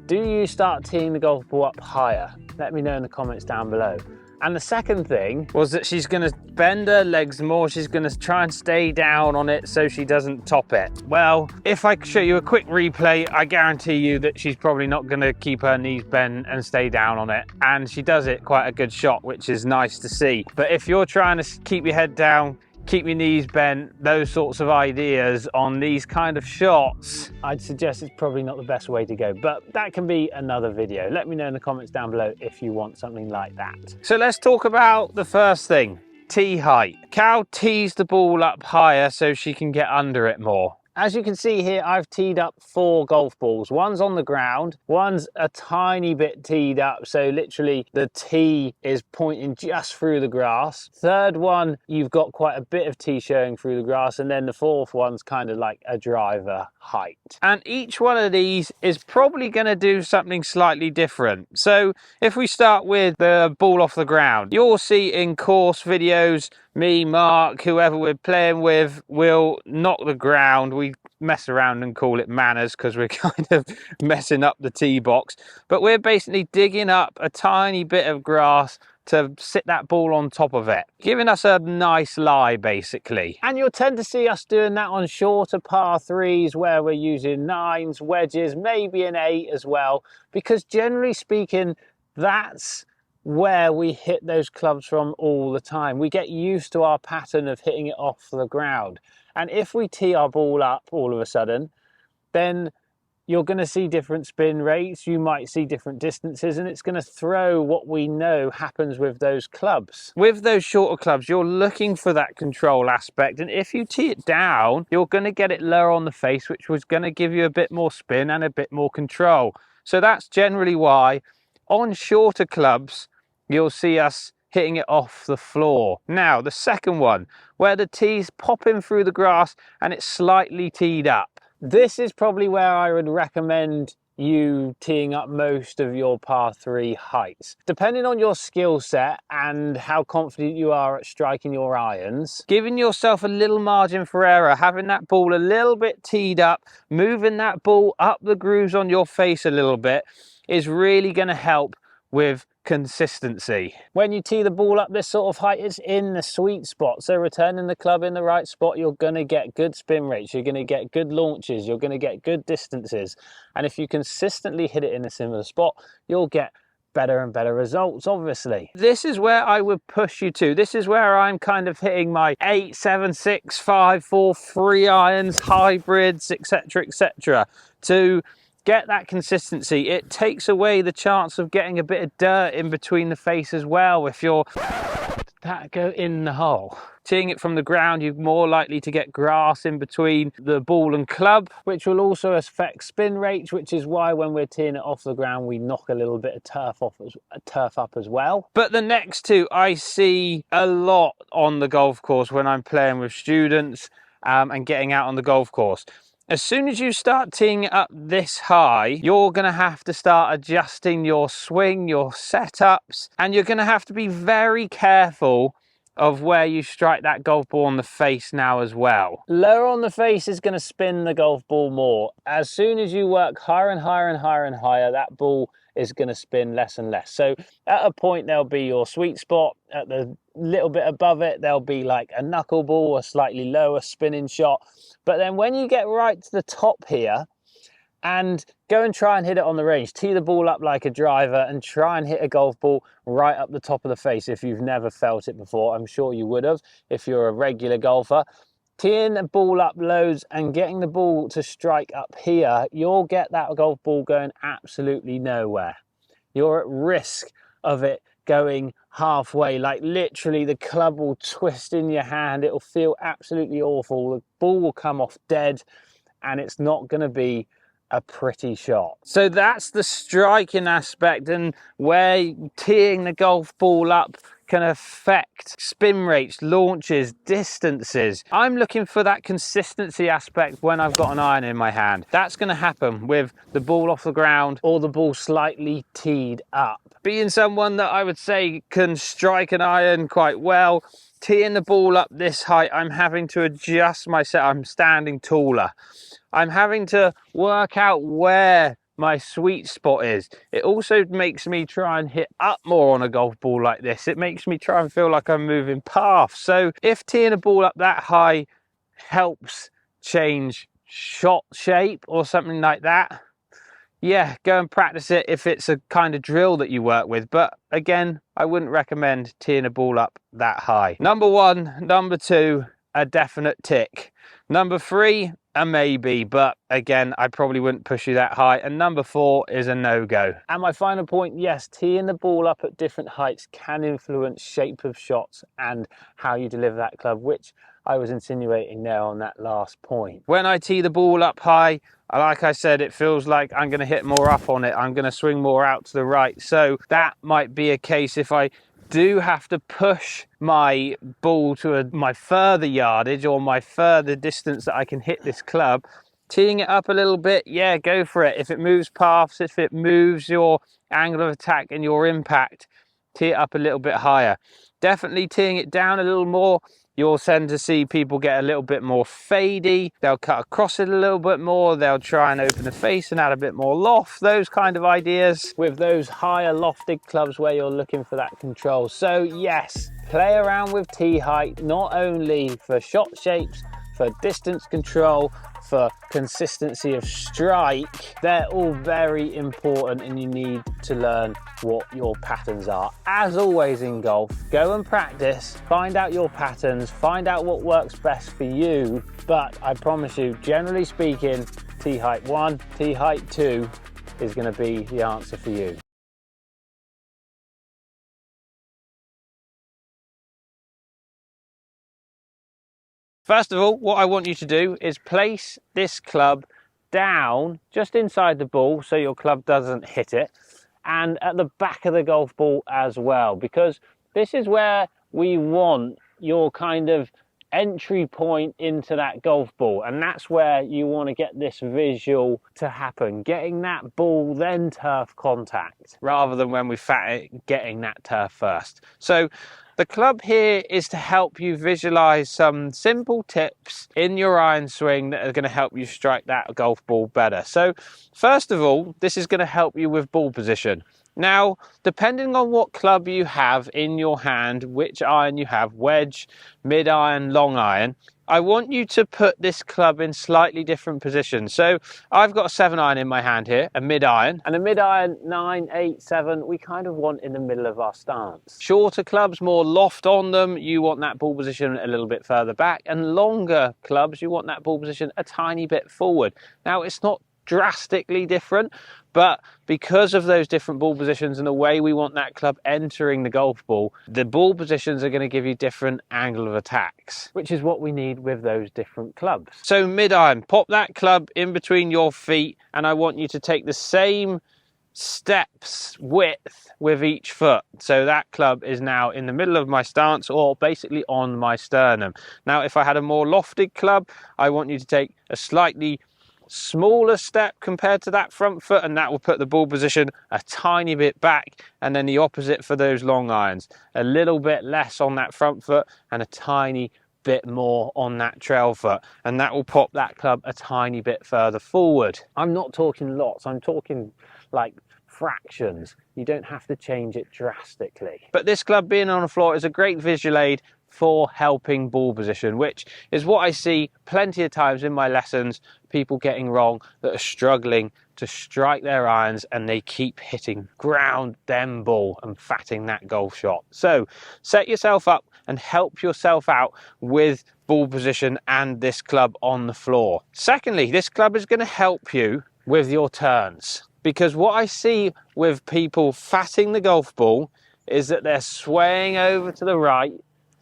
do you start teeing the golf ball up higher? Let me know in the comments down below. And the second thing was that she's going to bend her legs more. She's going to try and stay down on it so she doesn't top it. Well, if I show you a quick replay, I guarantee you that she's probably not going to keep her knees bent and stay down on it. And she does it quite a good shot, which is nice to see. But if you're trying to keep your head down, keep your knees bent, those sorts of ideas on these kind of shots, I'd suggest it's probably not the best way to go, but that can be another video. Let me know in the comments down below if you want something like that. So let's talk about the first thing, tee height. Cow tees the ball up higher so she can get under it more. As you can see here, I've teed up 4 golf balls. One's on the ground, one's a tiny bit teed up, so literally the tee is pointing just through the grass. Third one, you've got quite a bit of tee showing through the grass, and then the fourth one's kind of like a driver height. And each one of these is probably going to do something slightly different. So if we start with the ball off the ground, you'll see in course videos, me, Mark, whoever we're playing with, will knock the ground. We mess around and call it manners because we're kind of messing up the tee box. But we're basically digging up a tiny bit of grass to sit that ball on top of it, giving us a nice lie basically. And you'll tend to see us doing that on shorter par 3s where we're using 9s, wedges, maybe an 8 as well, because generally speaking, that's where we hit those clubs from all the time. We get used to our pattern of hitting it off the ground. And if we tee our ball up all of a sudden, then you're going to see different spin rates, you might see different distances, and it's going to throw what we know happens with those clubs. With those shorter clubs, you're looking for that control aspect, and if you tee it down, you're going to get it lower on the face, which was going to give you a bit more spin and a bit more control. So that's generally why on shorter clubs, you'll see us hitting it off the floor. Now, the second one, where the tee's popping through the grass and it's slightly teed up. This is probably where I would recommend you teeing up most of your par 3 heights. Depending on your skill set and how confident you are at striking your irons, giving yourself a little margin for error, having that ball a little bit teed up, moving that ball up the grooves on your face a little bit is really going to help with consistency. When you tee the ball up this sort of height, it's in the sweet spot. So returning the club in the right spot, you're going to get good spin rates, you're going to get good launches, you're going to get good distances. And if you consistently hit it in a similar spot, you'll get better and better results, obviously. This is where I would push you to. This is where I'm kind of hitting my 8, 7, 6, 5, 4, 3 irons, hybrids, etc., to get that consistency. It takes away the chance of getting a bit of dirt in between the face as well. If you're that go in the hole, teeing it from the ground, you're more likely to get grass in between the ball and club, which will also affect spin rates, which is why when we're teeing it off the ground, we knock a little bit of turf up as well. But the next two I see a lot on the golf course when I'm playing with students and getting out on the golf course. As soon as you start teeing it up this high, you're going to have to start adjusting your swing, your setups, and you're going to have to be very careful of where you strike that golf ball on the face now as well. Lower on the face is going to spin the golf ball more. As soon as you work higher and higher and higher and higher, that ball is going to spin less and less. So at a point, there'll be your sweet spot. At the little bit above it, there'll be like a knuckleball, a slightly lower spinning shot. But then when you get right to the top here and go and try and hit it on the range, tee the ball up like a driver and try and hit a golf ball right up the top of the face. If you've never felt it before, I'm sure you would have if you're a regular golfer. Teeing the ball up loads and getting the ball to strike up here, you'll get that golf ball going absolutely nowhere. You're at risk of it going halfway, like literally the club will twist in your hand, it'll feel absolutely awful, the ball will come off dead, and it's not going to be a pretty shot. So that's the striking aspect, and where teeing the golf ball up can affect spin rates, launches, distances. I'm looking for that consistency aspect when I've got an iron in my hand. That's going to happen with the ball off the ground or the ball slightly teed up. Being someone that I would say can strike an iron quite well, teeing the ball up this height, I'm having to adjust my set. I'm standing taller. I'm having to work out where my sweet spot is. It also makes me try and hit up more on a golf ball like this. It makes me try and feel like I'm moving path. So if teeing a ball up that high helps change shot shape or something like that, yeah, go and practice it if it's a kind of drill that you work with. But again, I wouldn't recommend teeing a ball up that high. Number 1, number 2, a definite tick. Number 3, a maybe, but again, I probably wouldn't push you that high. And number 4 is a no-go. And my final point, yes, teeing the ball up at different heights can influence shape of shots and how you deliver that club, which I was insinuating there on that last point. When I tee the ball up high, like I said, it feels like I'm going to hit more up on it. I'm going to swing more out to the right. So that might be a case if I do have to push my ball to my further yardage or my further distance that I can hit this club, teeing it up a little bit, yeah, go for it. If it moves paths, if it moves your angle of attack and your impact, tee it up a little bit higher. Definitely teeing it down a little more, you'll tend to see people get a little bit more fadey. They'll cut across it a little bit more. They'll try and open the face and add a bit more loft, those kind of ideas with those higher lofted clubs where you're looking for that control. So yes, play around with tee height, not only for shot shapes, for distance control, for consistency of strike. They're all very important and you need to learn what your patterns are. As always in golf, go and practice, find out your patterns, find out what works best for you. But I promise you, generally speaking, tee height 1, tee height 2 is going to be the answer for you. First of all, what I want you to do is place this club down just inside the ball so your club doesn't hit it, and at the back of the golf ball as well, because this is where we want your kind of entry point into that golf ball, and that's where you want to get this visual to happen, getting that ball then turf contact, rather than when we fat it, getting that turf first. So the club here is to help you visualize some simple tips in your iron swing that are going to help you strike that golf ball better. So first of all, this is going to help you with ball position. Now, depending on what club you have in your hand, which iron you have, wedge, mid iron, long iron, I want you to put this club in slightly different positions. So I've got a 7 iron in my hand here, a mid iron, and a mid iron 9, 8, 7, we kind of want in the middle of our stance. Shorter clubs, more loft on them, you want that ball position a little bit further back, and longer clubs, you want that ball position a tiny bit forward. Now, it's not drastically different, but because of those different ball positions and the way we want that club entering the golf ball, the ball positions are going to give you different angle of attacks, which is what we need with those different clubs. So mid iron, pop that club in between your feet, and I want you to take the same steps width with each foot. So that club is now in the middle of my stance, or basically on my sternum. Now, if I had a more lofted club, I want you to take a slightly smaller step compared to that front foot, and that will put the ball position a tiny bit back. And then the opposite for those long irons, a little bit less on that front foot and a tiny bit more on that trail foot, and that will pop that club a tiny bit further forward. I'm not talking lots, I'm talking like fractions. You don't have to change it drastically. But this club being on the floor is a great visual aid for helping ball position, which is what I see plenty of times in my lessons, people getting wrong that are struggling to strike their irons and they keep hitting ground them ball and fatting that golf shot. So set yourself up and help yourself out with ball position and this club on the floor. Secondly, this club is going to help you with your turns, because what I see with people fatting the golf ball is that they're swaying over to the right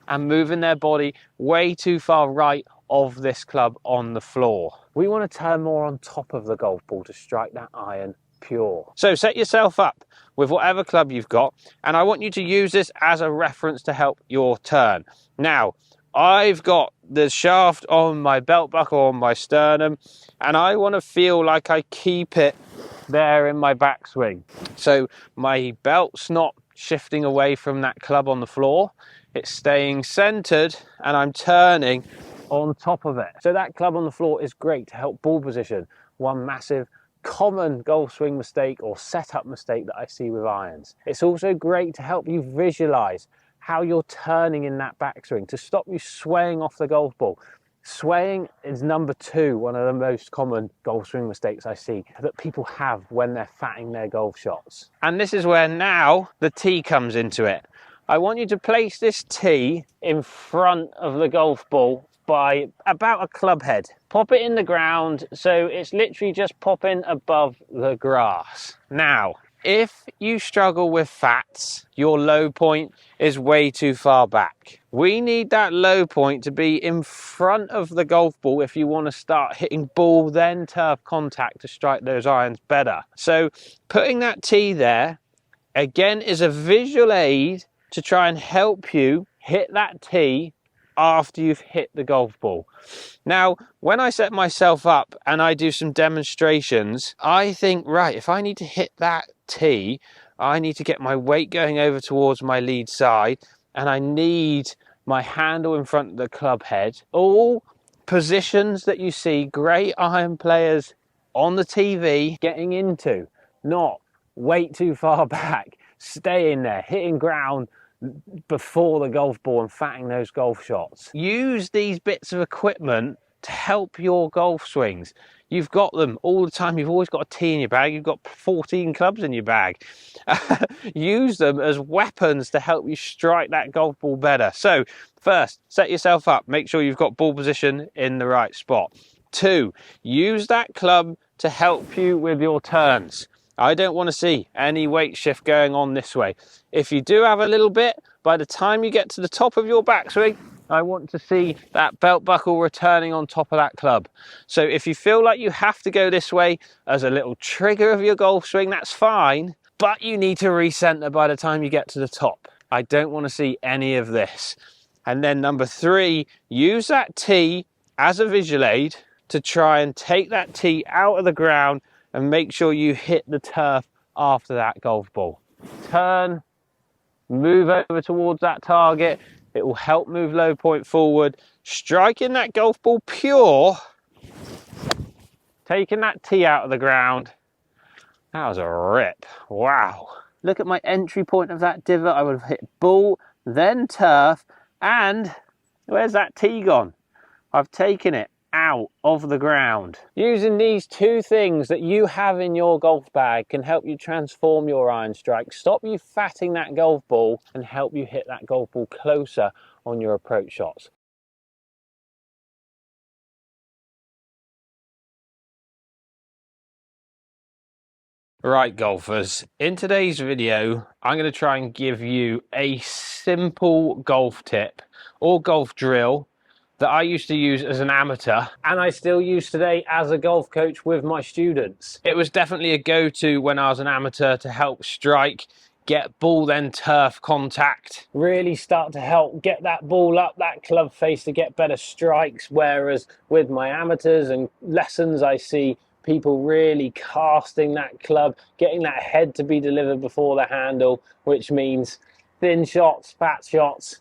and moving their body way too far right of this club on the floor. We want to turn more on top of the golf ball to strike that iron pure. So set yourself up with whatever club you've got, and I want you to use this as a reference to help your turn. Now, I've got the shaft on my belt buckle on my sternum, and I want to feel like I keep it there in my backswing. So my belt's not shifting away from that club on the floor. It's staying centered and I'm turning on top of it. So that club on the floor is great to help ball position. One massive common golf swing mistake or setup mistake that I see with irons. It's also great to help you visualize how you're turning in that backswing to stop you swaying off the golf ball. Swaying is number 2, one of the most common golf swing mistakes I see that people have when they're fatting their golf shots. And this is where now the tee comes into it. I want you to place this tee in front of the golf ball by about a club head. Pop it in the ground so it's literally just popping above the grass. Now, if you struggle with fats, your low point is way too far back. We need that low point to be in front of the golf ball if you want to start hitting ball then turf contact to strike those irons better. So putting that tee there, again, is a visual aid to try and help you hit that tee after you've hit the golf ball. Now, when I set myself up and I do some demonstrations, I think, right, if I need to hit that tee, I need to get my weight going over towards my lead side, and I need my handle in front of the club head. All positions that you see great iron players on the TV getting into, not weight too far back, staying there, hitting ground before the golf ball and fatting those golf shots. Use these bits of equipment to help your golf swings. You've got them all the time. You've always got a tee in your bag. You've got 14 clubs in your bag. Use them as weapons to help you strike that golf ball better. So first, set yourself up. Make sure you've got ball position in the right spot. 2, use that club to help you with your turns. I don't want to see any weight shift going on this way. If you do have a little bit, by the time you get to the top of your backswing, I want to see that belt buckle returning on top of that club. So if you feel like you have to go this way as a little trigger of your golf swing, that's fine, but you need to recenter by the time you get to the top. I don't want to see any of this. And then number 3, use that tee as a visual aid to try and take that tee out of the ground and make sure you hit the turf after that golf ball. Turn, move over towards that target. It will help move low point forward, striking that golf ball pure, taking that tee out of the ground. That was a rip. Wow. Look at my entry point of that divot. I would have hit ball, then turf, and where's that tee gone? I've taken it out of the ground. Using these 2 things that you have in your golf bag can help you transform your iron strike, stop you fatting that golf ball, and help you hit that golf ball closer on your approach shots. Right, golfers, in today's video, I'm going to try and give you a simple golf tip or golf drill that I used to use as an amateur and I still use today as a golf coach with my students. It was definitely a go-to when I was an amateur to help strike, get ball then turf contact, really start to help get that ball up that club face to get better strikes, whereas with my amateurs and lessons I see people really casting that club, getting that head to be delivered before the handle, which means thin shots, fat shots,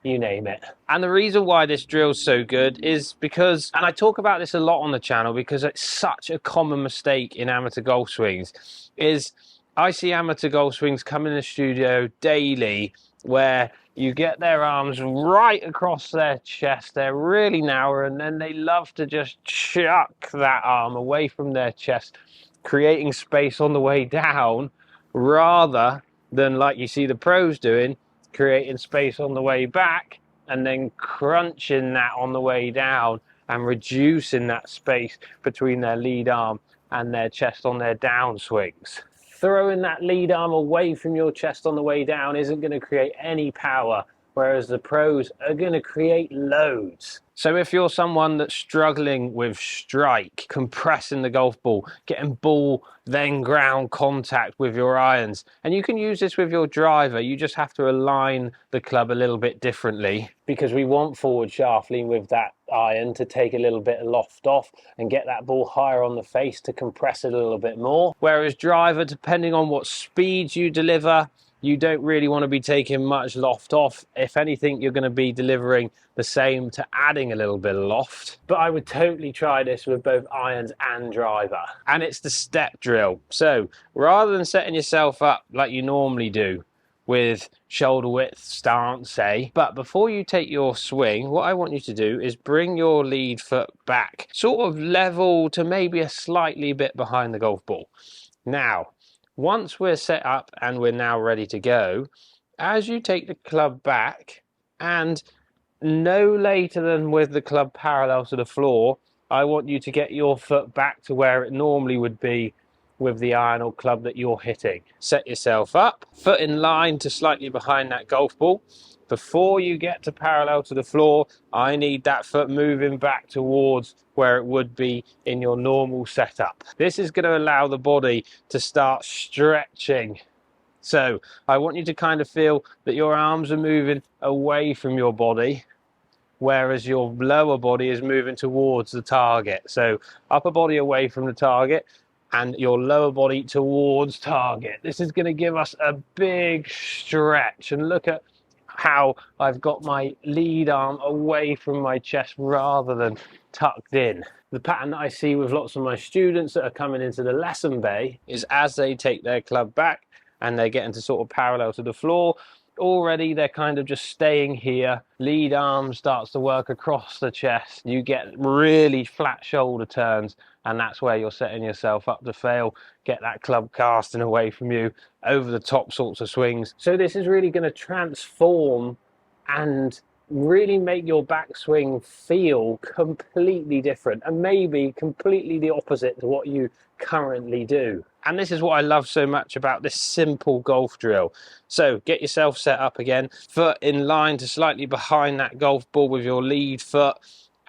you name it. And the reason why this drill's so good is because, and I talk about this a lot on the channel because it's such a common mistake in amateur golf swings, is I see amateur golf swings come in the studio daily where you get their arms right across their chest, they're really narrow, and then they love to just chuck that arm away from their chest, creating space on the way down, rather than like you see the pros doing, creating space on the way back and then crunching that on the way down and reducing that space between their lead arm and their chest on their down swings. Throwing that lead arm away from your chest on the way down isn't going to create any power, whereas the pros are going to create loads. So if you're someone that's struggling with strike, compressing the golf ball, getting ball then ground contact with your irons, and you can use this with your driver, you just have to align the club a little bit differently because we want forward shaftly with that iron to take a little bit of loft off and get that ball higher on the face to compress it a little bit more. Whereas driver, depending on what speeds you deliver, you don't really want to be taking much loft off. If anything, you're going to be delivering the same to adding a little bit of loft. But I would totally try this with both irons and driver. And it's the step drill. So rather than setting yourself up like you normally do with shoulder width stance, say, but before you take your swing, what I want you to do is bring your lead foot back, sort of level to maybe a slightly bit behind the golf ball. Now, once we're set up and we're now ready to go, as you take the club back and no later than with the club parallel to the floor, I want you to get your foot back to where it normally would be with the iron or club that you're hitting. Set yourself up, foot in line to slightly behind that golf ball. Before you get to parallel to the floor, I need that foot moving back towards where it would be in your normal setup. This is going to allow the body to start stretching. So I want you to kind of feel that your arms are moving away from your body, whereas your lower body is moving towards the target. So upper body away from the target and your lower body towards target. This is going to give us a big stretch, and look at how I've got my lead arm away from my chest rather than tucked in. The pattern that I see with lots of my students that are coming into the lesson bay is as they take their club back and they're getting to sort of parallel to the floor, already they're kind of just staying here. Lead arm starts to work across the chest. You get really flat shoulder turns, and that's where you're setting yourself up to fail. Get that club casting away from you, over the top sorts of swings. So this is really going to transform and really make your backswing feel completely different and maybe completely the opposite to what you currently do. And this is what I love so much about this simple golf drill. So get yourself set up again, foot in line to slightly behind that golf ball with your lead foot,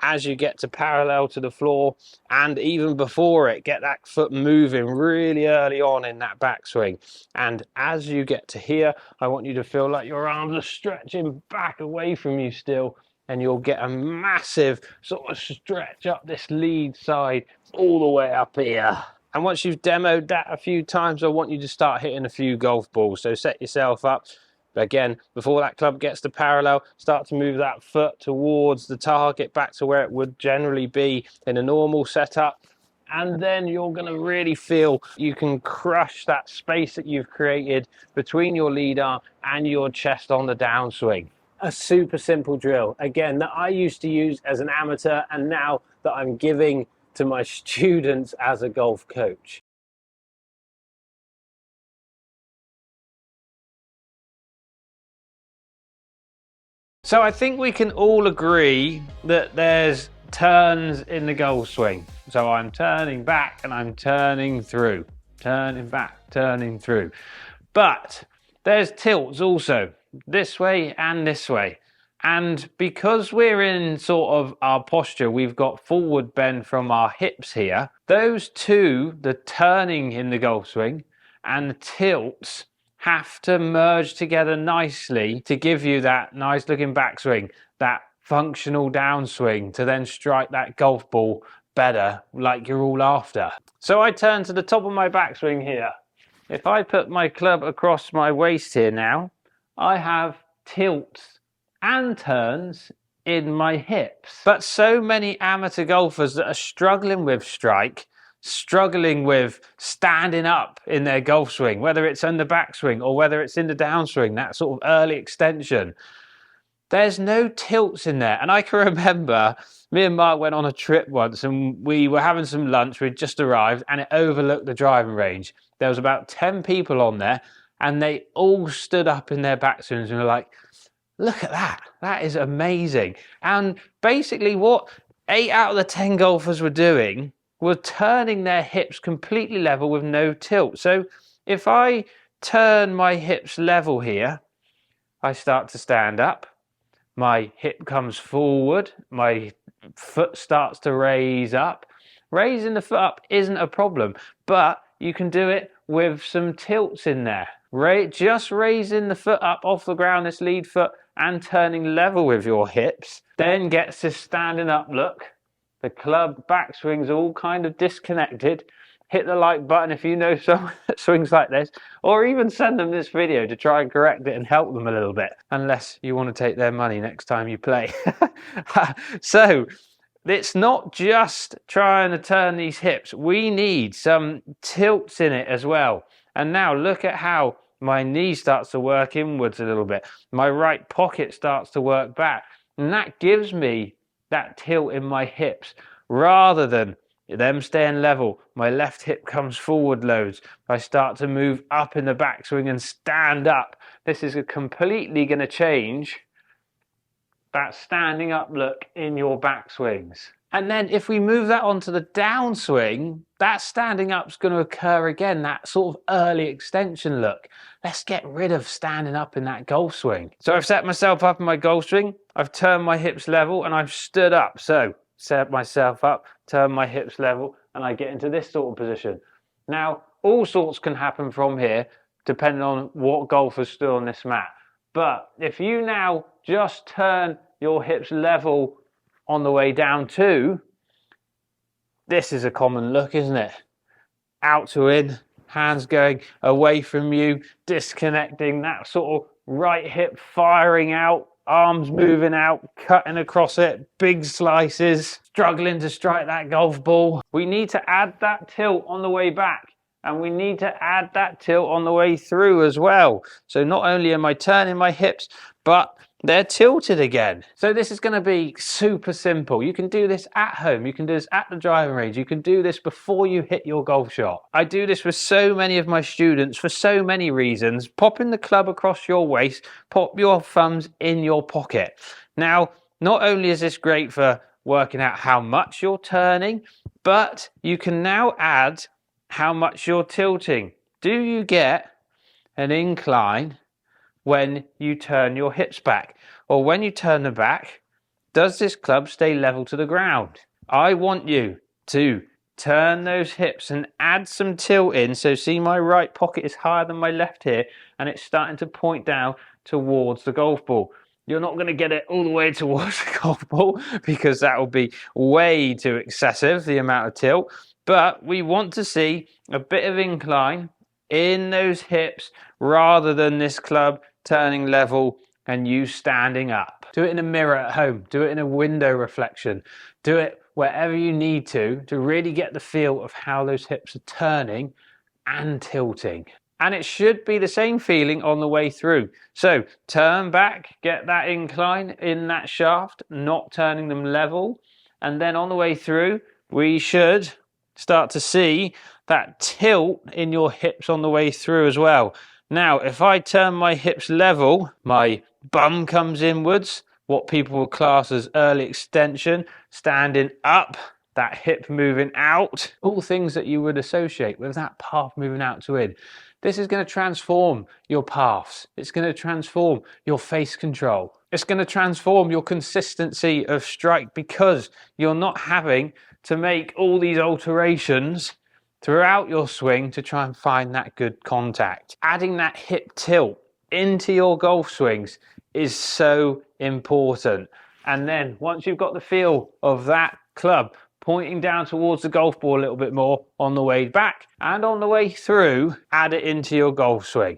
as you get to parallel to the floor, and even before it, get that foot moving really early on in that backswing. And as you get to here, I want you to feel like your arms are stretching back away from you still, and you'll get a massive sort of stretch up this lead side all the way up here. And once you've demoed that a few times, I want you to start hitting a few golf balls. So set yourself up. Again, before that club gets to parallel, start to move that foot towards the target, back to where it would generally be in a normal setup. And then you're going to really feel you can crush that space that you've created between your lead arm and your chest on the downswing. A super simple drill, again, that I used to use as an amateur and now that I'm giving to my students as a golf coach. So I think we can all agree that there's turns in the golf swing. So I'm turning back and I'm turning through, turning back, turning through. But there's tilts also, this way and this way. And because we're in sort of our posture, we've got forward bend from our hips here. Those two, the turning in the golf swing and the tilts, have to merge together nicely to give you that nice looking backswing, that functional downswing to then strike that golf ball better like you're all after. So I turn to the top of my backswing here. If I put my club across my waist here now, I have tilts and turns in my hips. But so many amateur golfers that are struggling with strike, struggling with standing up in their golf swing, whether it's in the backswing or whether it's in the downswing, that sort of early extension, there's no tilts in there. And I can remember me and Mark went on a trip once and we were having some lunch. We'd just arrived and it overlooked the driving range. There was about 10 people on there and they all stood up in their backswings and were like, look at that, that is amazing. And basically what 8 out of the 10 golfers were doing were turning their hips completely level with no tilt. So if I turn my hips level here, I start to stand up, my hip comes forward, my foot starts to raise up. Raising the foot up isn't a problem, but you can do it with some tilts in there. Just raising the foot up off the ground, this lead foot, and turning level with your hips, then gets this standing up look. The club backswing's all kind of disconnected. Hit the like button if you know someone that swings like this, or even send them this video to try and correct it and help them a little bit, unless you want to take their money next time you play. So it's not just trying to turn these hips. We need some tilts in it as well. And now look at how my knee starts to work inwards a little bit. My right pocket starts to work back. And that gives me that tilt in my hips rather than them staying level. My left hip comes forward loads. I start to move up in the backswing and stand up. This is completely going to change that standing up look in your backswings. And then if we move that onto the downswing, that standing up's going to occur again, that sort of early extension look. Let's get rid of standing up in that golf swing. So I've set myself up in my golf swing, I've turned my hips level and I've stood up. So set myself up, turn my hips level, and I get into this sort of position. Now, all sorts can happen from here, depending on what golfers stood on this mat. But if you now just turn your hips level on the way down too, this is a common look, isn't it? Out to in, hands going away from you, disconnecting, that sort of right hip firing out, arms moving out, cutting across it, big slices, struggling to strike that golf ball. We need to add that tilt on the way back, and we need to add that tilt on the way through as well. So not only am I turning my hips, but they're tilted again. So this is going to be super simple. You can do this at home. You can do this at the driving range. You can do this before you hit your golf shot. I do this with so many of my students for so many reasons. Popping the club across your waist, pop your thumbs in your pocket. Now, not only is this great for working out how much you're turning, but you can now add how much you're tilting. Do you get an incline when you turn your hips back, or when you turn them back, does this club stay level to the ground? I want you to turn those hips and add some tilt in. So see, my right pocket is higher than my left here, and it's starting to point down towards the golf ball. You're not going to get it all the way towards the golf ball because that will be way too excessive, the amount of tilt. But we want to see a bit of incline in those hips rather than this club turning level and you standing up. Do it in a mirror at home. Do it in a window reflection. Do it wherever you need to really get the feel of how those hips are turning and tilting. And it should be the same feeling on the way through. So turn back, get that incline in that shaft, not turning them level. And then on the way through, we should start to see that tilt in your hips on the way through as well. Now, if I turn my hips level, my bum comes inwards, what people will class as early extension, standing up, that hip moving out, all things that you would associate with that path moving out to in. This is going to transform your paths. It's going to transform your face control. It's going to transform your consistency of strike because you're not having to make all these alterations throughout your swing to try and find that good contact. Adding that hip tilt into your golf swings is so important. And then once you've got the feel of that club pointing down towards the golf ball a little bit more on the way back and on the way through, add it into your golf swing.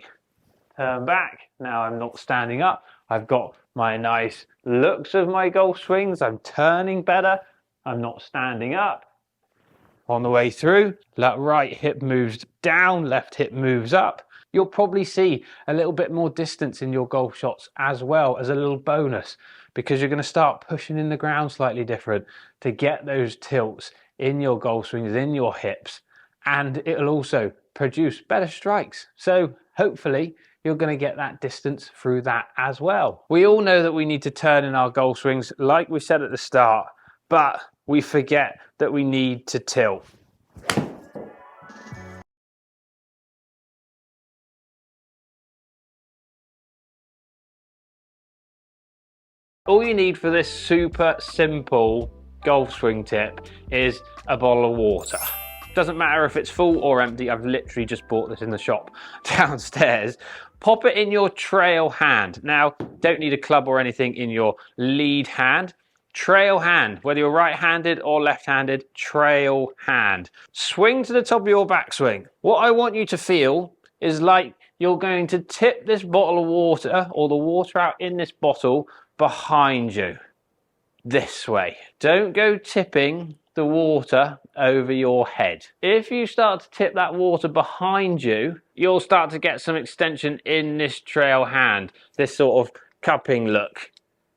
Turn back. Now I'm not standing up. I've got my nice looks of my golf swings. I'm turning better. I'm not standing up. On the way through, that right hip moves down, left hip moves up. You'll probably see a little bit more distance in your golf shots as well as a little bonus because you're going to start pushing in the ground slightly different to get those tilts in your golf swings, in your hips, and it'll also produce better strikes. So hopefully you're going to get that distance through that as well. We all know that we need to turn in our golf swings like we said at the start, but we forget that we need to tilt. All you need for this super simple golf swing tip is a bottle of water. Doesn't matter if it's full or empty. I've literally just bought this in the shop downstairs. Pop it in your trail hand. Now, don't need a club or anything in your lead hand. Trail hand, whether you're right-handed or left-handed, trail hand. Swing to the top of your backswing. What I want you to feel is like you're going to tip this bottle of water or the water out in this bottle behind you, this way. Don't go tipping the water over your head. If you start to tip that water behind you, you'll start to get some extension in this trail hand, this sort of cupping look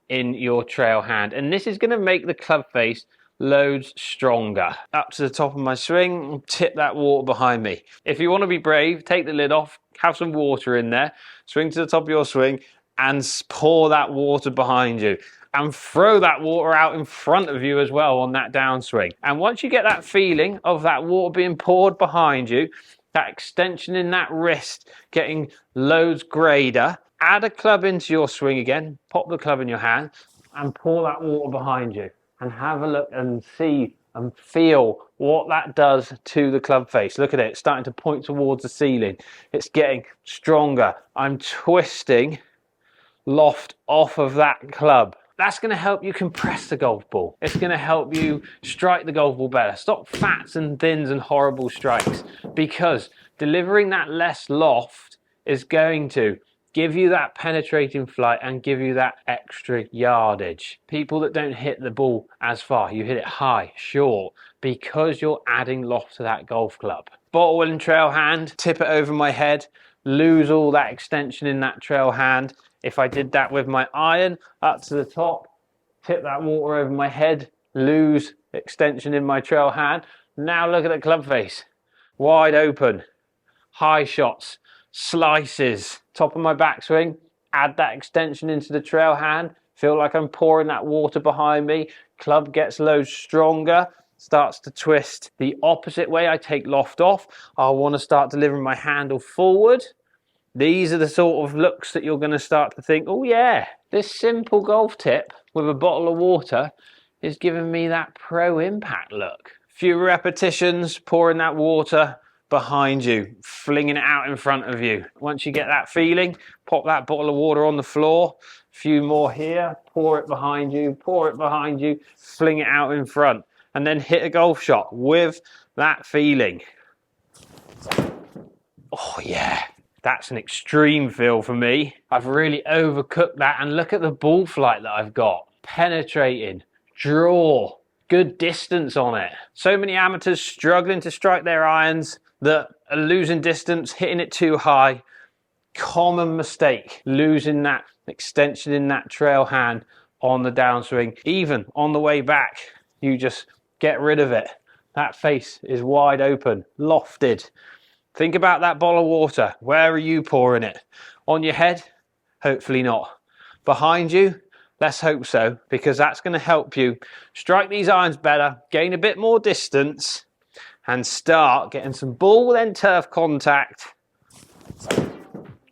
in your trail hand. And this is going to make the club face loads stronger. Up to the top of my swing, tip that water behind me. If you want to be brave, take the lid off, have some water in there, swing to the top of your swing, and pour that water behind you and throw that water out in front of you as well on that downswing. And once you get that feeling of that water being poured behind you, that extension in that wrist getting loads greater, add a club into your swing again, pop the club in your hand and pour that water behind you and have a look and see and feel what that does to the club face. Look at it, it's starting to point towards the ceiling. It's getting stronger. I'm twisting loft off of that club. That's going to help you compress the golf ball. It's going to help you strike the golf ball better. Stop fats and thins and horrible strikes, because delivering that less loft is going to give you that penetrating flight and give you that extra yardage. People that don't hit the ball as far, you hit it high, short, because you're adding loft to that golf club. Bottle and trail hand, tip it over my head, lose all that extension in that trail hand. If I did that with my iron up to the top, tip that water over my head, lose extension in my trail hand. Now look at the club face, wide open, high shots, slices, top of my backswing, add that extension into the trail hand, feel like I'm pouring that water behind me, club gets loads stronger, starts to twist the opposite way. I take loft off, I want to start delivering my handle forward, These are the sort of looks that you're going to start to think, oh yeah, this simple golf tip with a bottle of water is giving me that pro impact look. Few repetitions, pouring that water behind you, flinging it out in front of you. Once you get that feeling, pop that bottle of water on the floor. A few more here, pour it behind you, fling it out in front, and then hit a golf shot with that feeling. Oh yeah, that's an extreme feel for me. I've really overcooked that, and look at the ball flight that I've got. Penetrating, draw, good distance on it. So many amateurs struggling to strike their irons that are losing distance, hitting it too high. Common mistake, losing that extension in that trail hand on the downswing. Even on the way back, you just get rid of it. That face is wide open, lofted. Think about that bottle of water. Where are you pouring it? On your head? Hopefully not. Behind you? Let's hope so, because that's going to help you strike these irons better, gain a bit more distance, and start getting some ball then turf contact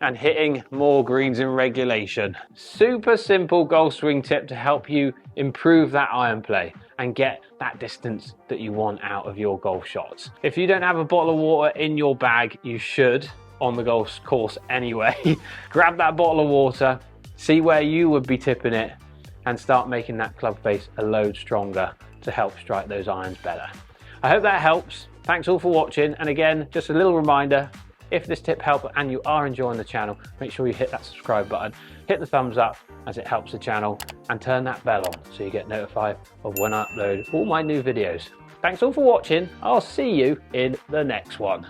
and hitting more greens in regulation. Super simple golf swing tip to help you improve that iron play and get that distance that you want out of your golf shots. If you don't have a bottle of water in your bag, you should on the golf course anyway. Grab that bottle of water, see where you would be tipping it, and start making that club face a load stronger to help strike those irons better. I hope that helps. Thanks all for watching, and again, just a little reminder, if this tip helped and you are enjoying the channel, make sure you hit that subscribe button, hit the thumbs up as it helps the channel, and turn that bell on so you get notified of when I upload all my new videos. Thanks all for watching. I'll see you in the next one.